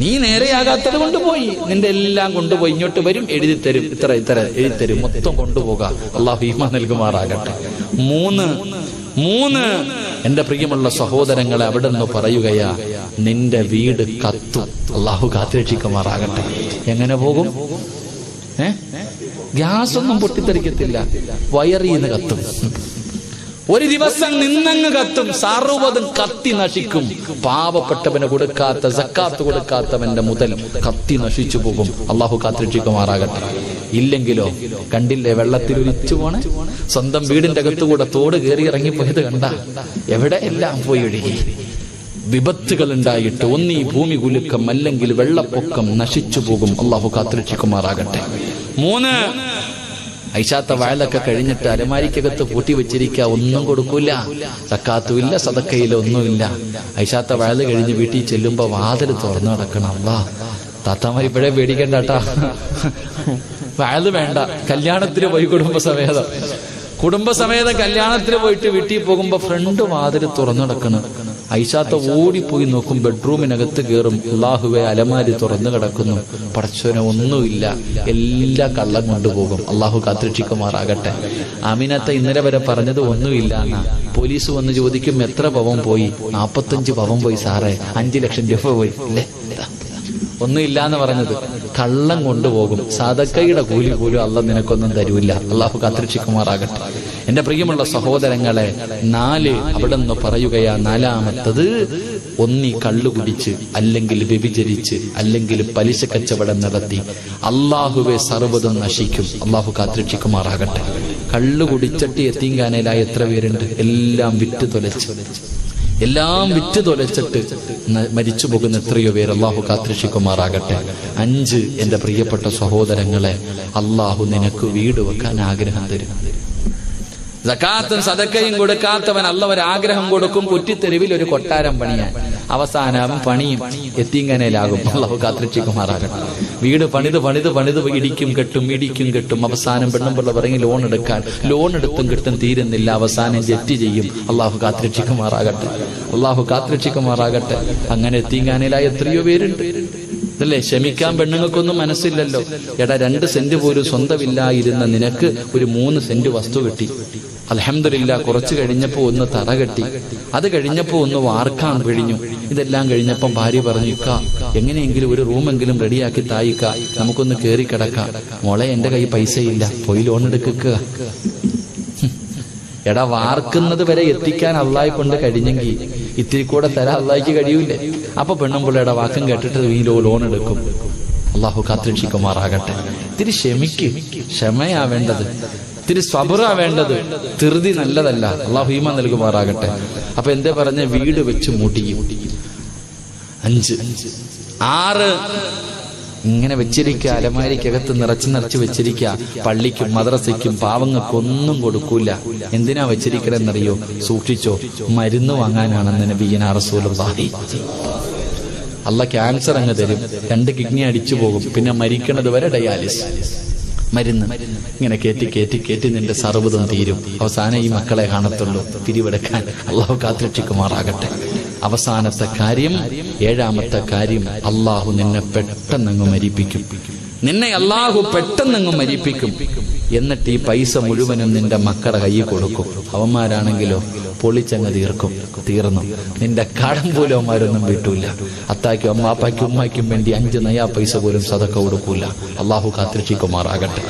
നീ നേരെയാകാത്തത് കൊണ്ടുപോയി, നിന്റെ എല്ലാം കൊണ്ടുപോയി. ഇങ്ങോട്ട് വരും, എഴുതിത്തരും, ഇത്ര എഴുതിത്തരും, മൊത്തം കൊണ്ടുപോകാം. അള്ളാഹു ഈമാൻ നൽകുമാറാകട്ടെ. 3 എന്റെ പ്രിയമുള്ള സഹോദരങ്ങളെ, അവിടെ നിന്ന് പറയുകയാ, നിന്റെ വീട് കത്തും. അള്ളാഹു കാത്തുരക്ഷിക്കുമാറാകട്ടെ. എങ്ങനെ പോകും? ഗ്യാസ് ഒന്നും പൊട്ടിത്തെറിക്കത്തില്ല, വയറിന്ന് കത്തും. ഒരു ദിവസം നിന്നങ്ങ് കത്തും, സർവ്വതും കത്തി നശിക്കും. പാവപ്പെട്ടവന് കൊടുക്കാത്ത, സക്കാത്ത് കൊടുക്കാത്തവന്റെ മുതൽ കത്തി നശിച്ചു പോകും. അള്ളാഹു കാത്തുരക്ഷിക്കുമാറാകട്ടെ. ഇല്ലെങ്കിലോ, കണ്ടില്ലേ വെള്ളത്തിൽ ഒലിച്ചു പോണേ? സ്വന്തം വീടിന്റെ അകത്തുകൂടെ തോട് കയറി ഇറങ്ങിപ്പോയത് കണ്ട? എവിടെ എല്ലാം പോയി ഒഴുകി. വിപത്തുകൾ ഉണ്ടായിട്ട് ഒന്നീ ഭൂമി കുലുക്കം, അല്ലെങ്കിൽ വെള്ളപ്പൊക്കം, നശിച്ചു പോകും. അള്ളാഹു കാത്തുരക്ഷിക്കുമാറാകട്ടെ. 3 ഐഷാത്ത വയലൊക്കെ കഴിഞ്ഞിട്ട് അലമാരിക്കകത്ത് പൂട്ടി വെച്ചിരിക്കുക, ഒന്നും കൊടുക്കൂല. സക്കാത്തുമില്ല, സദക്കയില്ല, ഒന്നുമില്ല. ഐഷാത്ത വയല് കഴിഞ്ഞ് വീട്ടിൽ ചെല്ലുമ്പോ വാതിൽ തുറന്നു നടക്കണം. അല്ലാ, താത്താമാർ ഇപ്പോഴേ പേടിക്കണ്ടാട്ടാ. വയല് വേണ്ട, കല്യാണത്തിന് പോയി കുടുംബസമേതം കല്യാണത്തിന് പോയിട്ട് വീട്ടിൽ പോകുമ്പോ ഫ്രണ്ട് വാതിൽ തുറന്നു നടക്കണം. ഐഷാത്ത ഓടിപ്പോയി നോക്കും, ബെഡ്റൂമിനകത്ത് കയറും. അല്ലാഹുവേ, അലമാരി തുറന്നു കിടക്കുന്നു. പടച്ചോനെ, ഒന്നുമില്ല, എല്ലാ കള്ളം കൊണ്ടുപോകും. അള്ളാഹു കാത്തുരക്ഷിക്കുമാറാകട്ടെ. ആമിനത്ത ഇന്നലെ വരെ പറഞ്ഞത് ഒന്നുമില്ല എന്നാ. പോലീസ് വന്ന് ചോദിക്കും, എത്ര പവൻ പോയി? 45 പവൻ പോയി സാറേ, 5 ലക്ഷം രൂപ പോയി. അല്ലേ, ഒന്നുമില്ലാന്ന് പറഞ്ഞത്. കള്ളം കൊണ്ടുപോകും. സദക്കയുടെ കൂലി പോലും അള്ളാഹ് നിനക്കൊന്നും തരൂല്ല. അള്ളാഹു കാത്തുരക്ഷിക്കുമാറാകട്ടെ. എന്റെ പ്രിയമുള്ള സഹോദരങ്ങളെ, 4 അവിടെ നിന്ന് പറയുകയാ. 4-മത്തത്, ഒന്നി കള്ളു കുടിച്ച്, അല്ലെങ്കിൽ വ്യഭിചരിച്ച്, അല്ലെങ്കിൽ പലിശ കച്ചവടം നടത്തി. അള്ളാഹുവെ, സർവ്വതും നശിക്കും. അള്ളാഹു കാത്തുരക്ഷിക്കുമാറാകട്ടെ. കള്ളു കുടിച്ചിട്ട് യതീംഖാനയിലായ എത്ര പേരുണ്ട്? എല്ലാം വിറ്റ് തൊലച്ചിട്ട് മരിച്ചു പോകുന്ന എത്രയോ പേര്. അള്ളാഹു കാത്തുരക്ഷിക്കുമാറാകട്ടെ. 5 എന്റെ പ്രിയപ്പെട്ട സഹോദരങ്ങളെ, അള്ളാഹു നിനക്ക് വീട് വെക്കാൻ ആഗ്രഹം തരും. സക്കാത്തും സദക്കയും കൊടുക്കാത്തവൻ അല്ലാഹ് ഒരു ആഗ്രഹം കൊടുക്കും, കുറ്റിത്തെരുവിൽ ഒരു കൊട്ടാരം പണിയാൻ. അവസാനം പണിയും യതീംഖാനയിലാകും. അല്ലാഹു കാത്തുരക്ഷിക്കുമാറാകട്ടെ. വീട് പണിത് ഇടിക്കും കെട്ടും. അവസാനം പെണ്ണുമ്പിള്ള പറയും ലോൺ എടുത്തും കിട്ടും, തീരുന്നില്ല. അവസാനം ജപ്തി ചെയ്യും. അല്ലാഹു കാത്തുരക്ഷിക്കുമാറാകട്ടെ. അങ്ങനെ യതീംഖാനയിലായ എത്രയോ പേരുണ്ട്. അല്ലേ, ക്ഷമിക്കാൻ പെണ്ണുങ്ങൾക്കൊന്നും മനസ്സില്ലല്ലോ. 2 സെന്റ് പോലും സ്വന്തമില്ലായിരുന്ന നിനക്ക് ഒരു 3 സെന്റ് വസ്തു കിട്ടി. അൽഹംദുലില്ലാ. കുറച്ച് കഴിഞ്ഞപ്പോ ഒന്ന് തറ കെട്ടി, അത് കഴിഞ്ഞപ്പോ ഒന്ന് വാർക്കാൻ പിഴിഞ്ഞു. ഇതെല്ലാം കഴിഞ്ഞപ്പം ഭാര്യ പറഞ്ഞു, ഇക്ക എങ്ങനെയെങ്കിലും ഒരു റൂമെങ്കിലും റെഡിയാക്കി തായിക്ക, നമുക്കൊന്ന് കേറി കിടക്കാം. മോളെ, എന്റെ കൈ പൈസയില്ല, പോയി ലോൺ എടുക്കുക. വാർക്കുന്നത് വരെ എത്തിക്കാൻ അള്ളാഹെ കൊണ്ട് കഴിഞ്ഞെങ്കിൽ ഇത്തിരി കൂടെ തരാൻ അള്ളാഹിക്ക് കഴിയൂലേ? അപ്പൊ പെണ്ണുമ്പിള്ളയുടെ വാക്കും കേട്ടിട്ട് ഈ ലോൺ എടുക്കും. അള്ളാഹു കാത്തുരക്ഷിക്കുമാറാകട്ടെ. ഇത്തിരി ക്ഷമയാ വേണ്ടത്, ഇത്തിരി സബറാ വേണ്ടത്. ധൃതി നല്ലതല്ല. അള്ളാഹു ഈമാൻ നൽകുമാറാകട്ടെ. അപ്പൊ എന്തേ പറഞ്ഞ, വീട് വെച്ച് മുടിയും. 5. 6 ഇങ്ങനെ വെച്ചിരിക്കുക, അലമാരിക്കകത്ത് നിറച്ച് വെച്ചിരിക്കുക. പള്ളിക്കും മദ്രസയ്ക്കും പാവങ്ങൾക്കൊന്നും കൊടുക്കൂല. എന്തിനാ വെച്ചിരിക്കണെന്നറിയോ? സൂക്ഷിച്ചോ, മരുന്ന് വാങ്ങാനാണെന്ന് നബിയുനാ റസൂലുള്ളാഹി. അല്ലാഹ് ക്യാൻസർ അങ്ങ് തരും, 2 കിഡ്നി അടിച്ചു പോകും, പിന്നെ മരിക്കണത് വരെ ഡയാലിസ് മരുന്ന്. ഇങ്ങനെ കേറ്റി നിന്റെ സർവ്വതും തീരും. അവസാനം ഈ മക്കളെ കാണത്തുള്ളൂ, പിരിവെടുക്കാൻ. അള്ളാഹു കാത്തുരക്ഷിക്കുമാറാകട്ടെ. അവസാനത്തെ കാര്യം, 7-മത്തെ കാര്യം, അള്ളാഹു നിന്നെ പെട്ടെന്നങ്ങ് മരിപ്പിക്കും. നിന്നെ അള്ളാഹു പെട്ടെന്നങ്ങ് മരിപ്പിക്കും. എന്നിട്ട് ഈ പൈസ മുഴുവനും നിന്റെ മക്കളുടെ കയ്യിൽ കൊടുക്കും. അവന്മാരാണെങ്കിലോ പൊളിച്ചങ്ങ് തീർന്നു. നിന്റെ കടം പോലും അവന്മാരൊന്നും വിട്ടൂല. അത്താക്കും അമ്മാപ്പാക്കും ഉമ്മാക്കും വേണ്ടി 5 നയാ പൈസ പോലും സദക്ക കൊടുക്കൂല. അള്ളാഹു കാത്തിരക്ഷിക്കുമാറാകട്ടെ.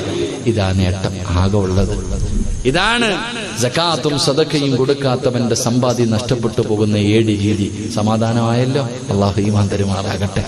ഇതാ നേട്ടം ആകെ ഉള്ളത്. ഇതാണ് സകാത്തും സദക്കയും കൊടുക്കാത്തവന്റെ സമ്പാദ്യം നഷ്ടപ്പെട്ടു പോകുന്ന 7 രീതി. സമാധാനമായല്ലോ. അള്ളാഹു ഈമാൻ തരുമാറാകട്ടെ.